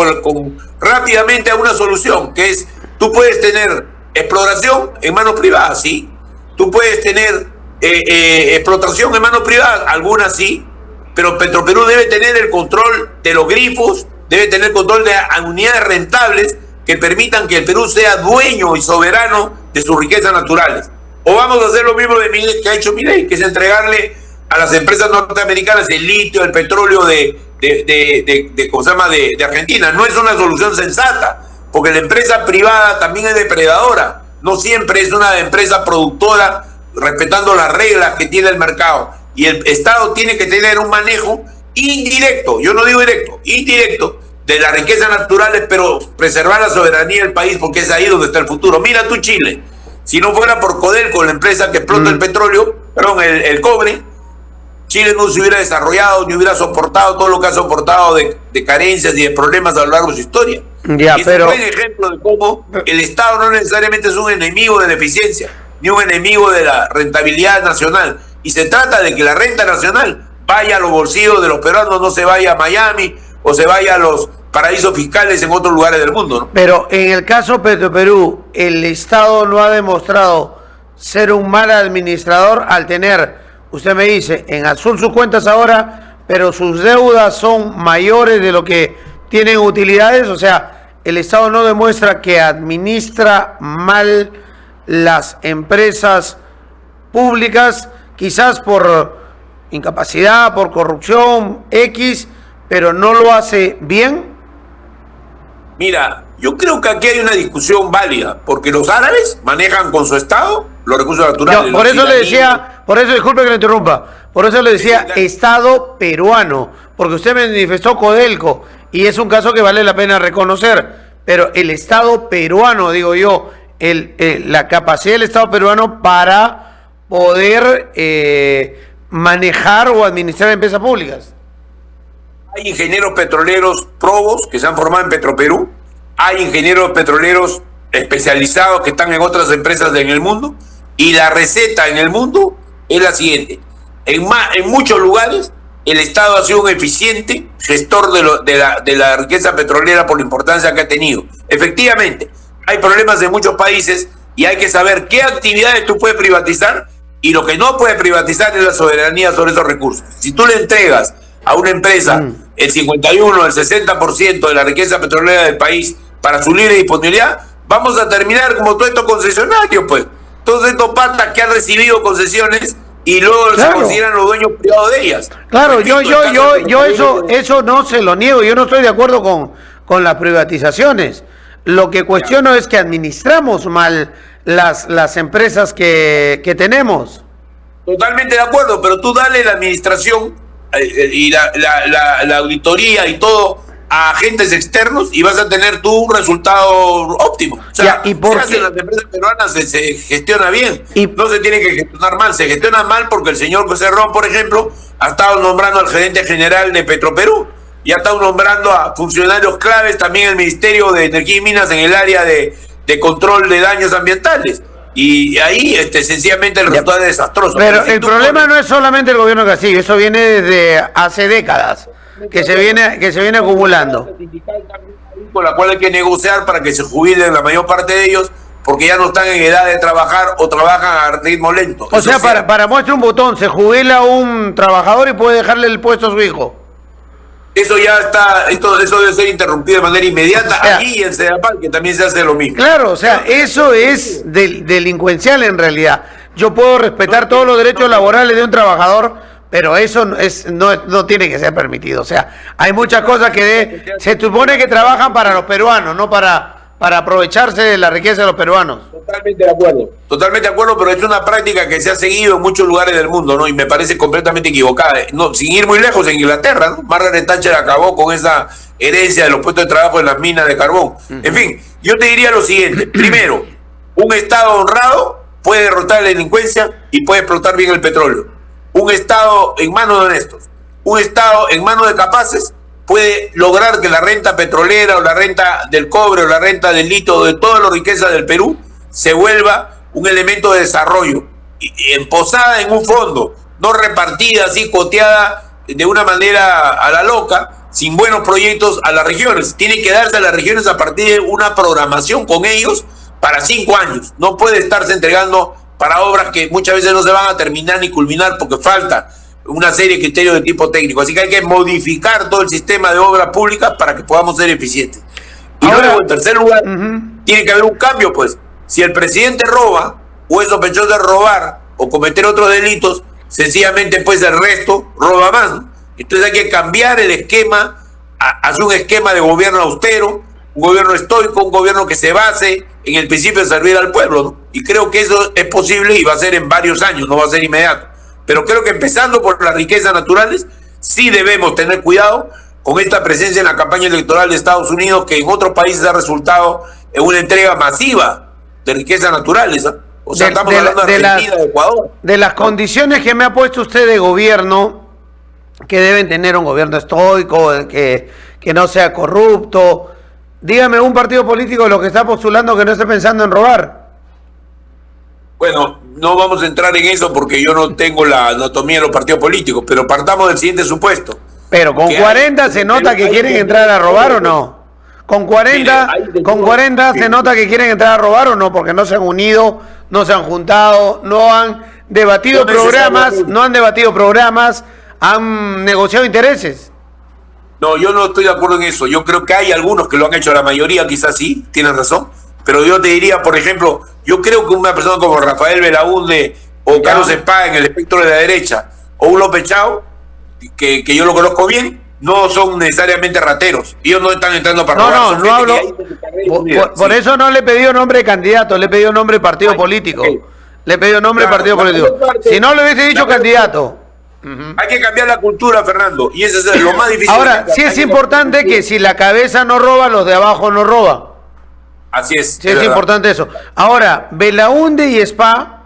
rápidamente a una solución, que es, tú puedes tener exploración en manos privadas, sí. Tú puedes tener explotación en manos privadas, algunas sí, pero Petroperú debe tener el control de los grifos, debe tener control de unidades rentables que permitan que el Perú sea dueño y soberano de sus riquezas naturales. O vamos a hacer lo mismo que ha hecho Milei, que es entregarle a las empresas norteamericanas el litio, el petróleo de Argentina. No es una solución sensata, porque la empresa privada también es depredadora. No siempre es una empresa productora respetando las reglas que tiene el mercado. Y el Estado tiene que tener un manejo indirecto, yo no digo directo, indirecto, de las riquezas naturales, pero preservar la soberanía del país, porque es ahí donde está el futuro. Mira tú Chile, si no fuera por Codelco, la empresa que explota el petróleo, el cobre, Chile no se hubiera desarrollado ni hubiera soportado todo lo que ha soportado de carencias y de problemas a lo largo de su historia. Ya, es un buen ejemplo de cómo el Estado no necesariamente es un enemigo de la eficiencia, ni un enemigo de la rentabilidad nacional. Y se trata de que la renta nacional vaya a los bolsillos de los peruanos, no se vaya a Miami o se vaya a los paraísos fiscales en otros lugares del mundo, ¿no? Pero en el caso Petroperú, el Estado no ha demostrado ser un mal administrador al tener, usted me dice, en azul sus cuentas ahora, pero sus deudas son mayores de lo que tienen utilidades. O sea, el Estado no demuestra que administra mal las empresas públicas, quizás por incapacidad, por corrupción, X, pero no lo hace bien. Mira, yo creo que aquí hay una discusión válida, porque los árabes manejan con su Estado los recursos naturales. No, por eso le decía, por eso disculpe que le interrumpa, por eso le decía Estado peruano, porque usted me manifestó Codelco, y es un caso que vale la pena reconocer, pero el Estado peruano, digo yo, la capacidad del Estado peruano para poder manejar o administrar empresas públicas. Hay ingenieros petroleros probos que se han formado en Petroperú, hay ingenieros petroleros especializados que están en otras empresas en el mundo, y la receta en el mundo es la siguiente. En muchos lugares el Estado ha sido un eficiente gestor de la riqueza petrolera por la importancia que ha tenido. Efectivamente, hay problemas en muchos países y hay que saber qué actividades tú puedes privatizar, y lo que no puedes privatizar es la soberanía sobre esos recursos. Si tú le entregas a una empresa el 51, el 60% de la riqueza petrolera del país para su libre disponibilidad, vamos a terminar como todos estos concesionarios, pues. Todos estos patas que han recibido concesiones y luego se consideran los dueños privados de ellas. Claro, yo eso no se lo niego, yo no estoy de acuerdo con las privatizaciones. Lo que cuestiono es que administramos mal las empresas que tenemos. Totalmente de acuerdo, pero tú dale la administración y la auditoría y todo a agentes externos y vas a tener tú un resultado óptimo. O sea, ¿y por qué? Las empresas peruanas se gestiona bien, y no se tiene que gestionar mal. Se gestiona mal porque el señor José Ron, por ejemplo, ha estado nombrando al gerente general de Petroperú y ha estado nombrando a funcionarios claves también en el Ministerio de Energía y Minas en el área de control de daños ambientales. Y ahí sencillamente el resultado es desastroso. Pero el problema no es solamente el gobierno Castillo, eso viene desde hace décadas, que se viene acumulando. Con la cual hay que negociar para que se jubilen la mayor parte de ellos, porque ya no están en edad de trabajar o trabajan a ritmo lento. O sea, para muestra un botón, se jubila un trabajador y puede dejarle el puesto a su hijo. Eso ya está, eso debe ser interrumpido de manera inmediata. O sea, aquí en Sedapal, que también se hace lo mismo. Claro, o sea, eso es delincuencial en realidad. Yo puedo respetar todos los derechos laborales de un trabajador, pero eso no tiene que ser permitido. O sea, hay muchas cosas que se supone que trabajan para los peruanos, no para aprovecharse de la riqueza de los peruanos. Totalmente de acuerdo, pero es una práctica que se ha seguido en muchos lugares del mundo, ¿no? Y me parece completamente equivocada. No, sin ir muy lejos, en Inglaterra, ¿no? Margaret Thatcher acabó con esa herencia de los puestos de trabajo en las minas de carbón. En fin, yo te diría lo siguiente. Primero, un Estado honrado puede derrotar la delincuencia y puede explotar bien el petróleo. Un Estado en manos de honestos, un Estado en manos de capaces puede lograr que la renta petrolera o la renta del cobre o la renta del litio o de toda la riqueza del Perú se vuelva un elemento de desarrollo, y emposada en un fondo, no repartida así, coteada de una manera a la loca, sin buenos proyectos a las regiones. Tiene que darse a las regiones a partir de una programación con ellos para 5 años. No puede estarse entregando para obras que muchas veces no se van a terminar ni culminar porque falta una serie de criterios de tipo técnico. Así que hay que modificar todo el sistema de obras públicas para que podamos ser eficientes. Y luego, en tercer lugar, tiene que haber un cambio, pues. Si el presidente roba o es sospechoso de robar o cometer otros delitos, sencillamente pues el resto roba más, ¿no? Entonces hay que cambiar el esquema, hacer un esquema de gobierno austero, un gobierno estoico, un gobierno que se base en el principio de servir al pueblo, ¿no? Y creo que eso es posible y va a ser en varios años, no va a ser inmediato. Pero creo que empezando por las riquezas naturales, sí debemos tener cuidado con esta presencia en la campaña electoral de Estados Unidos, que en otros países ha resultado en una entrega masiva de riquezas naturales, ¿eh? O sea, estamos hablando de Argentina, de Ecuador. De las condiciones que me ha puesto usted de gobierno, que deben tener un gobierno estoico, que no sea corrupto. Dígame un partido político de lo que está postulando que no esté pensando en robar. Bueno, no vamos a entrar en eso porque yo no tengo la anatomía de los partidos políticos, pero partamos del siguiente supuesto. Pero con 40 se nota que quieren entrar a robar o no. Con 40 se nota que quieren entrar a robar o no, porque no se han unido, no se han juntado, no han debatido programas, han negociado intereses. No, yo no estoy de acuerdo en eso. Yo creo que hay algunos que lo han hecho, la mayoría quizás sí, tienes razón, pero yo te diría, por ejemplo, yo creo que una persona como Rafael Belaúnde o Carlos Espada en el espectro de la derecha, o un López Chao, que yo lo conozco bien, no son necesariamente rateros. Ellos no están entrando para robar. No hablo. Por eso no le he pedido nombre de candidato, le he pedido nombre de partido político. Okay. Le he pedido nombre de partido político. Si no le hubiese dicho candidato. Hay que cambiar la cultura, Fernando, y eso es lo más difícil. Ahora, sí es importante que si la cabeza no roba, los de abajo no roban. Así es. Sí es importante eso. Ahora, Belaúnde y Spa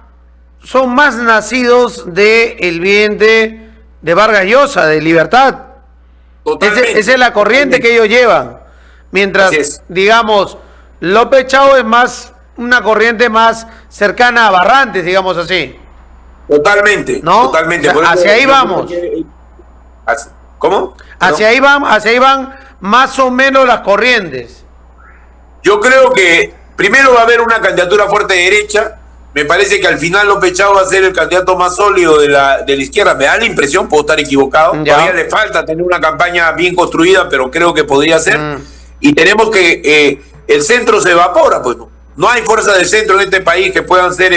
son más nacidos del vientre de Vargas Llosa, de Libertad. Esa es la corriente que ellos llevan. Mientras, digamos, López Chao es más una corriente más cercana a Barrantes, digamos así. Totalmente, ¿no? totalmente. O sea, hacia ahí vamos. ¿Cómo? Hacia ahí van más o menos las corrientes. Yo creo que primero va a haber una candidatura fuerte de derecha. Me parece que al final López Chao va a ser el candidato más sólido de la izquierda. Me da la impresión, puedo estar equivocado. Todavía le falta tener una campaña bien construida, pero creo que podría ser. Y tenemos que el centro se evapora, pues no hay fuerza del centro en este país que puedan ser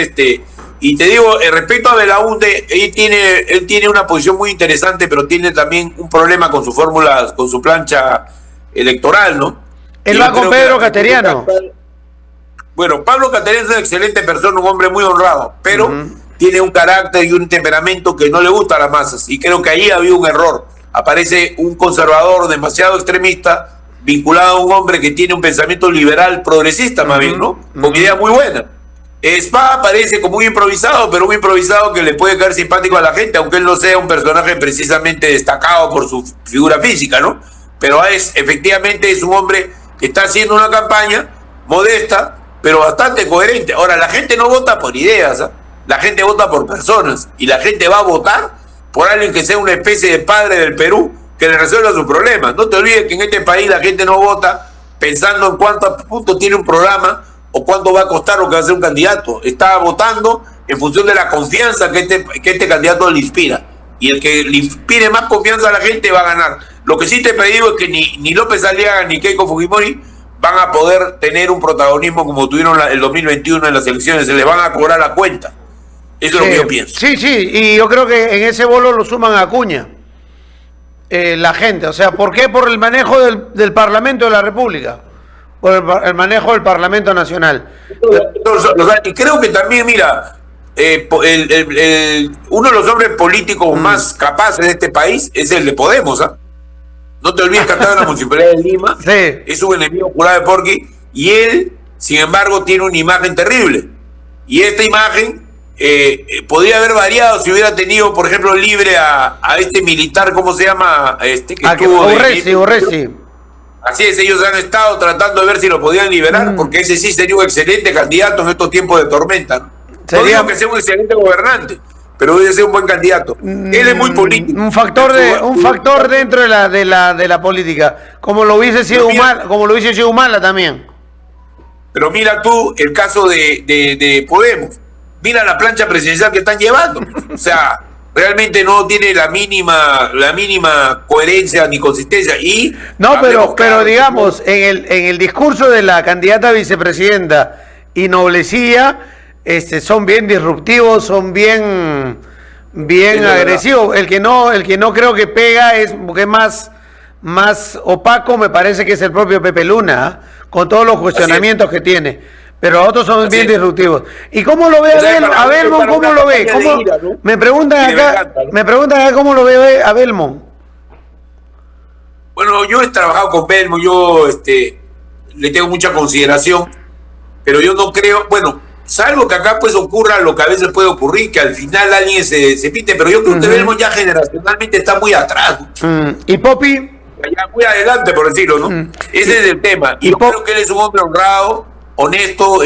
Y te digo, respecto a Belaúnde, él tiene una posición muy interesante, pero tiene también un problema con su fórmula, con su plancha electoral, ¿no? Él va con Pedro Cateriano. Bueno, Pablo Cateriano es una excelente persona, un hombre muy honrado, pero tiene un carácter y un temperamento que no le gusta a las masas. Y creo que ahí había un error. Aparece un conservador demasiado extremista, vinculado a un hombre que tiene un pensamiento liberal, progresista más bien, ¿no? Con ideas muy buenas. Spa aparece como muy improvisado, pero muy improvisado que le puede caer simpático a la gente, aunque él no sea un personaje precisamente destacado por su figura física, ¿no? Pero efectivamente es un hombre que está haciendo una campaña modesta, pero bastante coherente. Ahora, la gente no vota por ideas, ¿eh? La gente vota por personas, y la gente va a votar por alguien que sea una especie de padre del Perú, que le resuelva sus problemas. No te olvides que en este país la gente no vota pensando en cuántos puntos tiene un programa o cuánto va a costar lo que va a ser un candidato. Está votando en función de la confianza que este candidato le inspira. Y el que le inspire más confianza a la gente va a ganar. Lo que sí te digo es que ni López Aliaga ni Keiko Fujimori van a poder tener un protagonismo como tuvieron el 2021 en las elecciones. Se les van a cobrar la cuenta. Eso es lo que yo pienso. Sí, y yo creo que en ese bolo lo suman a Acuña. La gente, o sea, ¿por qué? Por el manejo del Parlamento de la República, por el manejo del Parlamento Nacional. Y creo que también, mira, uno de los hombres políticos más capaces de este país es el de Podemos, ¿ah? No te olvides que estaba en la Municipalidad de Lima, es un enemigo jurado de Porqui, y él, sin embargo, tiene una imagen terrible. Y esta imagen podría haber variado si hubiera tenido, por ejemplo, libre a este militar, ¿cómo se llama? Que estuvo Urresti. Así es, ellos han estado tratando de ver si lo podían liberar, porque ese sí sería un excelente candidato en estos tiempos de tormenta, ¿no? No digo que sea un excelente gobernante, pero debe ser un buen candidato. Él es muy político. Un factor dentro de la política, como lo hubiese sido Humala también. Pero mira tú el caso de Podemos. Mira la plancha presidencial que están llevando. O sea, realmente no tiene la mínima coherencia ni consistencia. Y no, pero digamos, en el discurso de la candidata a vicepresidenta y Noblecía, son bien disruptivos, son bien agresivos. El que no creo que pega porque es más opaco, me parece que es el propio Pepe Luna, con todos los cuestionamientos que tiene. Pero otros son bien disruptivos. ¿Y cómo lo ve a Belmont? ¿Cómo lo ve? Me preguntan acá cómo lo ve a Belmont. Bueno, yo he trabajado con Belmont, yo le tengo mucha consideración, pero yo no creo, bueno, salvo que acá pues ocurra lo que a veces puede ocurrir, que al final alguien se pinte, pero yo creo que Belmont ya generacionalmente está muy atrás. ¿Y Popi? Ya muy adelante, por decirlo, ¿no? Ese es el tema. Y yo creo que él es un hombre honrado, honesto,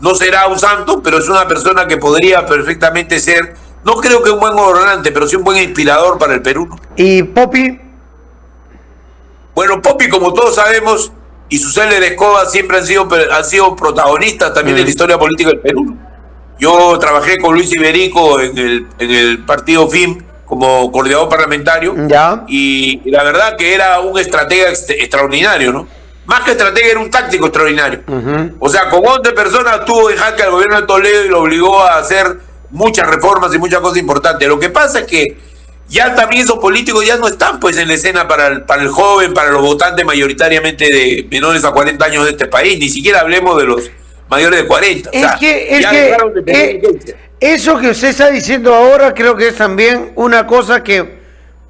no será un santo, pero es una persona que podría perfectamente ser, no creo que un buen gobernante, pero sí un buen inspirador para el Perú. ¿Y Popi? Bueno, Popi, como todos sabemos, y su célebre escoba siempre han sido protagonistas también de la historia política del Perú. Yo trabajé con Luis Iberico en el partido FIM como coordinador parlamentario, y la verdad que era un estratega extraordinario, ¿no? Más que estratega, era un táctico extraordinario. O sea, con 11 personas tuvo en jaque al gobierno de Toledo y lo obligó a hacer muchas reformas y muchas cosas importantes. Lo que pasa es que ya también esos políticos ya no están pues en la escena para el joven, para los votantes mayoritariamente de menores a 40 años de este país. Ni siquiera hablemos de los mayores de 40. Eso que usted está diciendo ahora creo que es también una cosa que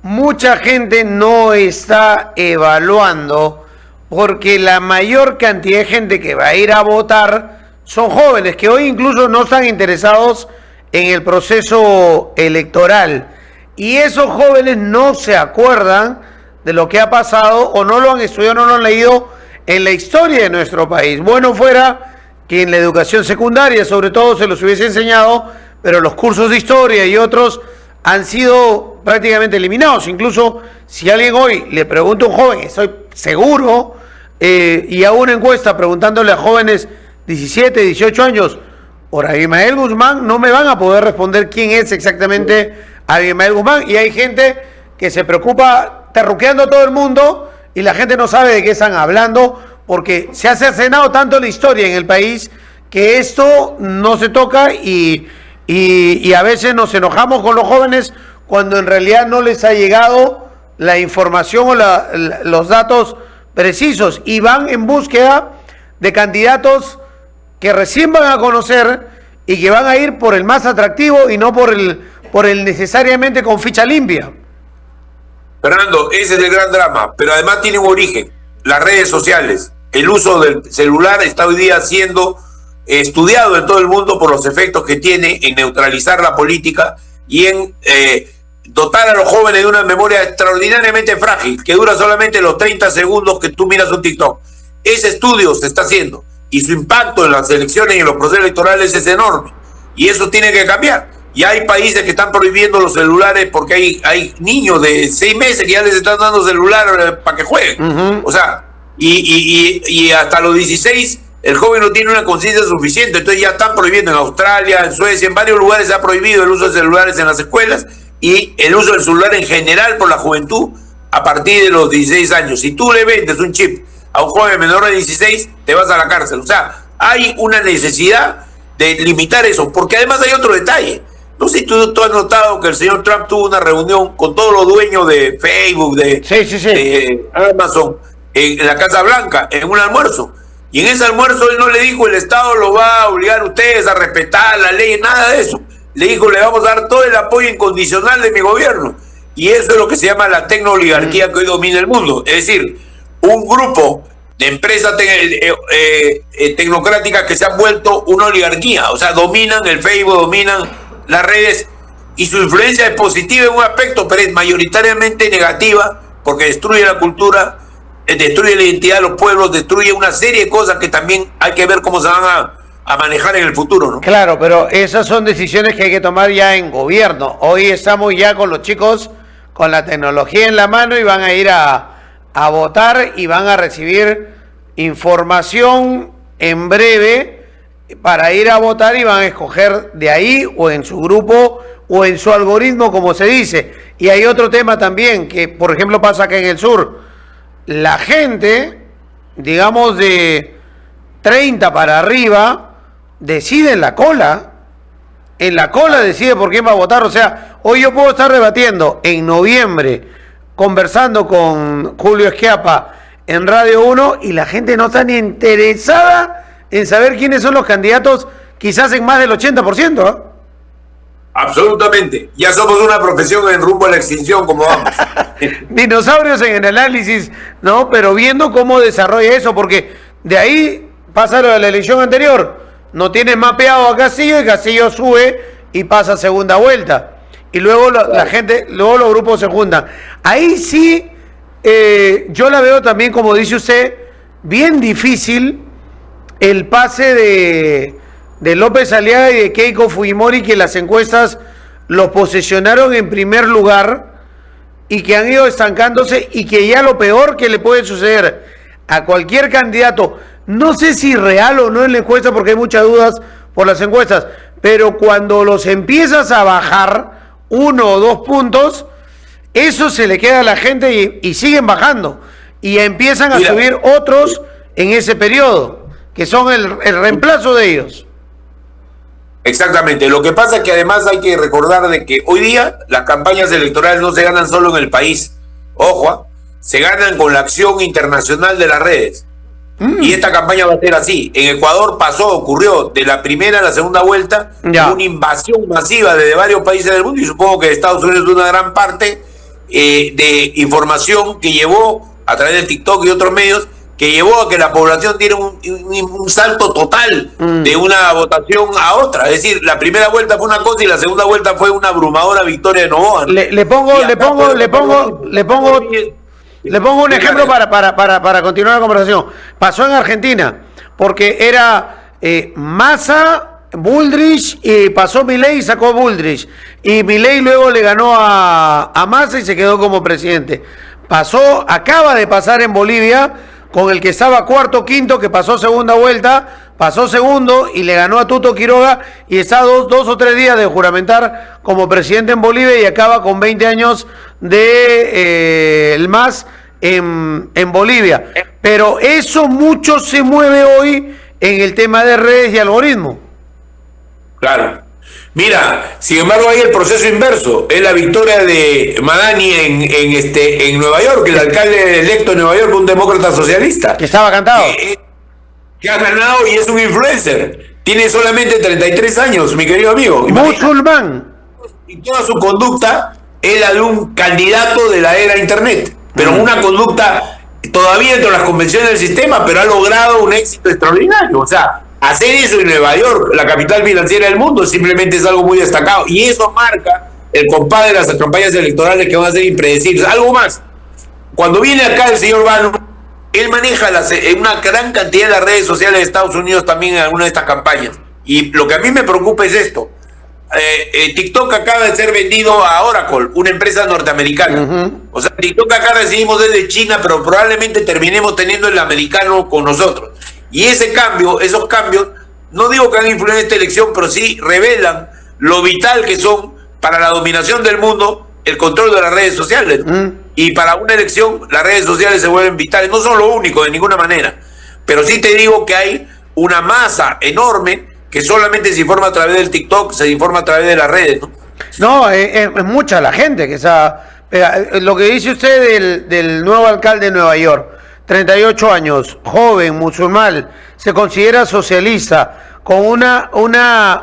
mucha gente no está evaluando, porque la mayor cantidad de gente que va a ir a votar son jóvenes que hoy incluso no están interesados en el proceso electoral. Y esos jóvenes no se acuerdan de lo que ha pasado o no lo han estudiado, no lo han leído en la historia de nuestro país. Bueno fuera que en la educación secundaria sobre todo se los hubiese enseñado, pero los cursos de historia y otros han sido prácticamente eliminados. Incluso si alguien hoy le pregunta a un joven, estoy seguro, y hago una encuesta preguntándole a jóvenes 17, 18 años por Abimael Guzmán, no me van a poder responder quién es exactamente Abimael Guzmán. Y hay gente que se preocupa terruqueando a todo el mundo y la gente no sabe de qué están hablando, porque se ha cercenado tanto la historia en el país que esto no se toca y a veces nos enojamos con los jóvenes cuando en realidad no les ha llegado la información o los datos precisos, y van en búsqueda de candidatos que recién van a conocer y que van a ir por el más atractivo y no por el necesariamente con ficha limpia. Fernando, ese es el gran drama, pero además tiene un origen: las redes sociales. El uso del celular está hoy día siendo estudiado en todo el mundo por los efectos que tiene en neutralizar la política y en dotar a los jóvenes de una memoria extraordinariamente frágil, que dura solamente los 30 segundos que tú miras un TikTok. Ese estudio se está haciendo y su impacto en las elecciones y en los procesos electorales es enorme, y eso tiene que cambiar. Y hay países que están prohibiendo los celulares porque hay niños de 6 meses que ya les están dando celular para que jueguen. O sea, y hasta los 16 el joven no tiene una conciencia suficiente, entonces ya están prohibiendo en Australia, en Suecia, en varios lugares se ha prohibido el uso de celulares en las escuelas y el uso del celular en general por la juventud a partir de los 16 años. Si tú le vendes un chip a un joven menor de 16, te vas a la cárcel. O sea, hay una necesidad de limitar eso, porque además hay otro detalle. No sé si tú has notado que el señor Trump tuvo una reunión con todos los dueños de Facebook, de Amazon, en la Casa Blanca, en un almuerzo. Y en ese almuerzo él no le dijo: el Estado lo va a obligar a ustedes a respetar la ley, nada de eso. Le dijo: le vamos a dar todo el apoyo incondicional de mi gobierno. Y eso es lo que se llama la tecnooligarquía que hoy domina el mundo. Es decir, un grupo de empresas tecnocráticas que se han vuelto una oligarquía. O sea, dominan el Facebook, dominan las redes, y su influencia es positiva en un aspecto, pero es mayoritariamente negativa, porque destruye la cultura, destruye la identidad de los pueblos, destruye una serie de cosas que también hay que ver cómo se van a manejar en el futuro, ¿no? Claro, pero esas son decisiones que hay que tomar ya en gobierno. Hoy estamos ya con los chicos con la tecnología en la mano y van a ir a votar y van a recibir información en breve para ir a votar, y van a escoger de ahí o en su grupo o en su algoritmo, como se dice. Y hay otro tema también que, por ejemplo, pasa acá en el sur. La gente, digamos de 30 para arriba, decide en la cola. En la cola decide por quién va a votar. O sea, hoy yo puedo estar debatiendo en noviembre, conversando con Julio Esquiapa en Radio 1, y la gente no está ni interesada en saber quiénes son los candidatos, quizás en más del 80%, ¿eh? Absolutamente. Ya somos una profesión en rumbo a la extinción, como vamos. Dinosaurios en el análisis, ¿no? Pero viendo cómo desarrolla eso, porque de ahí pasa lo de la elección anterior. No tiene mapeado a Castillo y Castillo sube y pasa a segunda vuelta. Y luego la gente, luego los grupos se juntan. Ahí sí, yo la veo también, como dice usted, bien difícil el pase de López Aliaga y de Keiko Fujimori, que las encuestas los posicionaron en primer lugar y que han ido estancándose, y que ya lo peor que le puede suceder a cualquier candidato, no sé si real o no en la encuesta, porque hay muchas dudas por las encuestas, pero cuando los empiezas a bajar 1 o 2 puntos, eso se le queda a la gente y siguen bajando, y empiezan a subir otros en ese periodo, que son el reemplazo de ellos. Exactamente. Lo que pasa es que además hay que recordar de que hoy día las campañas electorales no se ganan solo en el país. Ojo, se ganan con la acción internacional de las redes. Y esta campaña va a ser así. En Ecuador ocurrió de la primera a la segunda vuelta una invasión masiva desde varios países del mundo, y supongo que Estados Unidos es una gran parte de información que llevó a través de TikTok y otros medios, que llevó a que la población diera un salto total de una votación a otra. Es decir, la primera vuelta fue una cosa y la segunda vuelta fue una abrumadora victoria de Noboa, ¿no? Le pongo un ejemplo para continuar la conversación. Pasó en Argentina, porque era Massa, Bullrich, y pasó Milei y sacó Bullrich. Y Milei luego le ganó a Massa y se quedó como presidente. Acaba de pasar en Bolivia, con el que estaba cuarto, quinto, que pasó segunda vuelta, pasó segundo y le ganó a Tuto Quiroga y está dos o tres días de juramentar como presidente en Bolivia y acaba con 20 años de el MAS en Bolivia. Pero eso mucho se mueve hoy en el tema de redes y algoritmos. Claro. Mira, sin embargo hay el proceso inverso, es la victoria de Madani en Nueva York, el alcalde electo de Nueva York, un demócrata socialista. Que estaba cantado. Que ha ganado y es un influencer. Tiene solamente 33 años, mi querido amigo. Musulmán. Y toda su conducta es la de un candidato de la era internet, pero una conducta todavía dentro de las convenciones del sistema, pero ha logrado un éxito extraordinario. O sea, hacer eso en Nueva York, la capital financiera del mundo, simplemente es algo muy destacado. Y eso marca el compás de las campañas electorales que van a ser impredecibles. Algo más, cuando viene acá el señor Bano, él maneja una gran cantidad de las redes sociales de Estados Unidos también en alguna de estas campañas. Y lo que a mí me preocupa es esto. TikTok acaba de ser vendido a Oracle, una empresa norteamericana. O sea, TikTok acá recibimos desde China, pero probablemente terminemos teniendo el americano con nosotros. Y esos cambios, no digo que han influido en esta elección, pero sí revelan lo vital que son para la dominación del mundo el control de las redes sociales. Y para una elección las redes sociales se vuelven vitales. No son lo único de ninguna manera, pero sí te digo que hay una masa enorme que solamente se informa a través del TikTok, se informa a través de las redes, ¿no? No, es mucha la gente que lo que dice usted del nuevo alcalde de Nueva York, 38 años, joven, musulmán, se considera socialista, con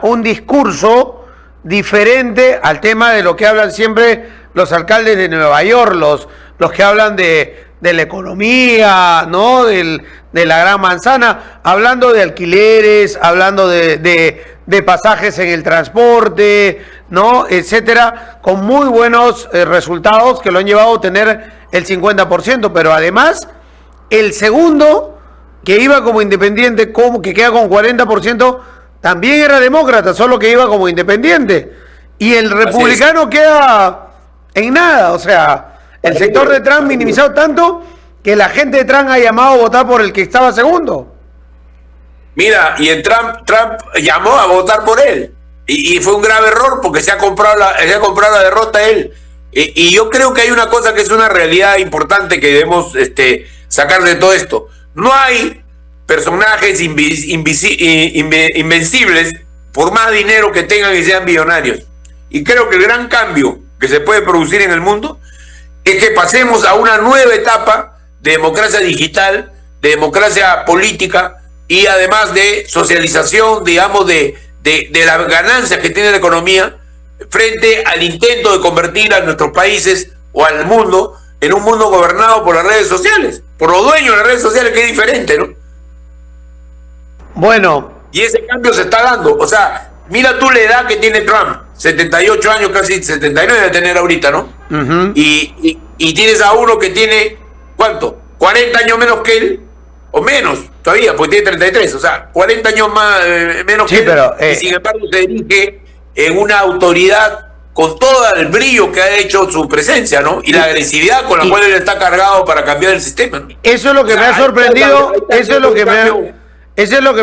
un discurso diferente al tema de lo que hablan siempre los alcaldes de Nueva York, los que hablan de la economía, ¿no? De la gran manzana, hablando de alquileres, hablando de pasajes en el transporte, ¿no? Etcétera, con muy buenos resultados que lo han llevado a obtener el 50%, pero además el segundo, que iba como independiente, que queda con 40%, también era demócrata, solo que iba como independiente. Y el republicano queda en nada. O sea, el sector de Trump minimizado tanto que la gente de Trump ha llamado a votar por el que estaba segundo. Mira, y el Trump llamó a votar por él. Y fue un grave error porque se ha comprado la derrota a él. Y yo creo que hay una cosa que es una realidad importante que debemos sacar de todo esto. No hay personajes invencibles por más dinero que tengan y sean millonarios. Y creo que el gran cambio que se puede producir en el mundo es que pasemos a una nueva etapa de democracia digital, de democracia política y además de socialización, digamos, de las ganancias que tiene la economía frente al intento de convertir a nuestros países o al mundo en un mundo gobernado por las redes sociales, por los dueños de las redes sociales, que es diferente, ¿no? Bueno. Y ese cambio se está dando. O sea, mira tú la edad que tiene Trump, 78 años, casi 79 de tener ahorita, ¿no? Y tienes a uno que tiene, ¿cuánto? 40 años menos que él, o menos todavía, porque tiene 33, o sea, 40 años más menos que él, pero, y sin embargo se dirige en una autoridad con todo el brillo que ha hecho su presencia, ¿no? Y la agresividad con la cual él está cargado para cambiar el sistema, ¿no? Eso es lo que me ha sorprendido, eso es lo que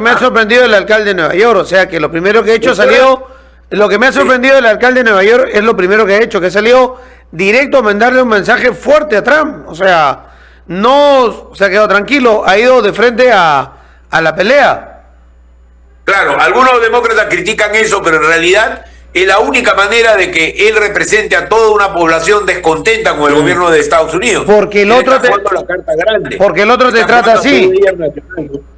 me ha sorprendido del alcalde de Nueva York. O sea, que lo primero que ha hecho lo que me ha sorprendido del alcalde de Nueva York es lo primero que ha hecho, que ha salido directo a mandarle un mensaje fuerte a Trump. O sea, no se ha quedado tranquilo, ha ido de frente a la pelea. Claro, algunos demócratas critican eso, pero en realidad es la única manera de que él represente a toda una población descontenta con el gobierno de Estados Unidos. Porque el otro te trata así.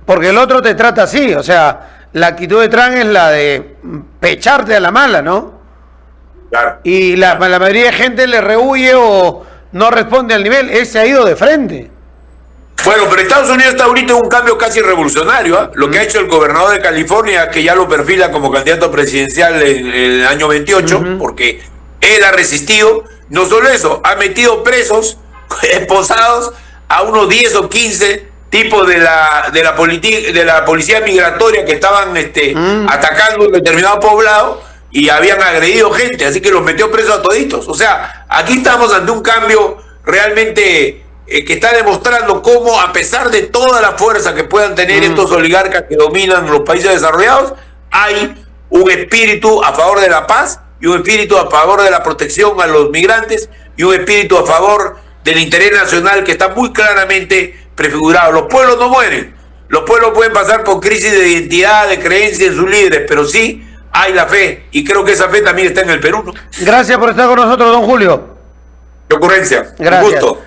Porque el otro te trata así. O sea, la actitud de Trump es la de pecharte a la mala, ¿no? Claro. Y la mayoría de gente le rehuye o no responde al nivel. Él se ha ido de frente. Bueno, pero Estados Unidos está ahorita en un cambio casi revolucionario, ¿eh? Lo que ha hecho el gobernador de California, que ya lo perfila como candidato presidencial en el año 28, porque él ha resistido. No solo eso, ha metido presos, esposados a unos 10 o 15 tipos de la policía migratoria que estaban atacando un determinado poblado y habían agredido gente, así que los metió presos a toditos. O sea, aquí estamos ante un cambio realmente que está demostrando cómo, a pesar de toda la fuerza que puedan tener estos oligarcas que dominan los países desarrollados, hay un espíritu a favor de la paz y un espíritu a favor de la protección a los migrantes y un espíritu a favor del interés nacional que está muy claramente prefigurado. Los pueblos no mueren, los pueblos pueden pasar por crisis de identidad, de creencia en sus líderes, pero sí hay la fe, y creo que esa fe también está en el Perú, ¿no? Gracias por estar con nosotros, don Julio. Qué ocurrencia. Gracias. Un gusto.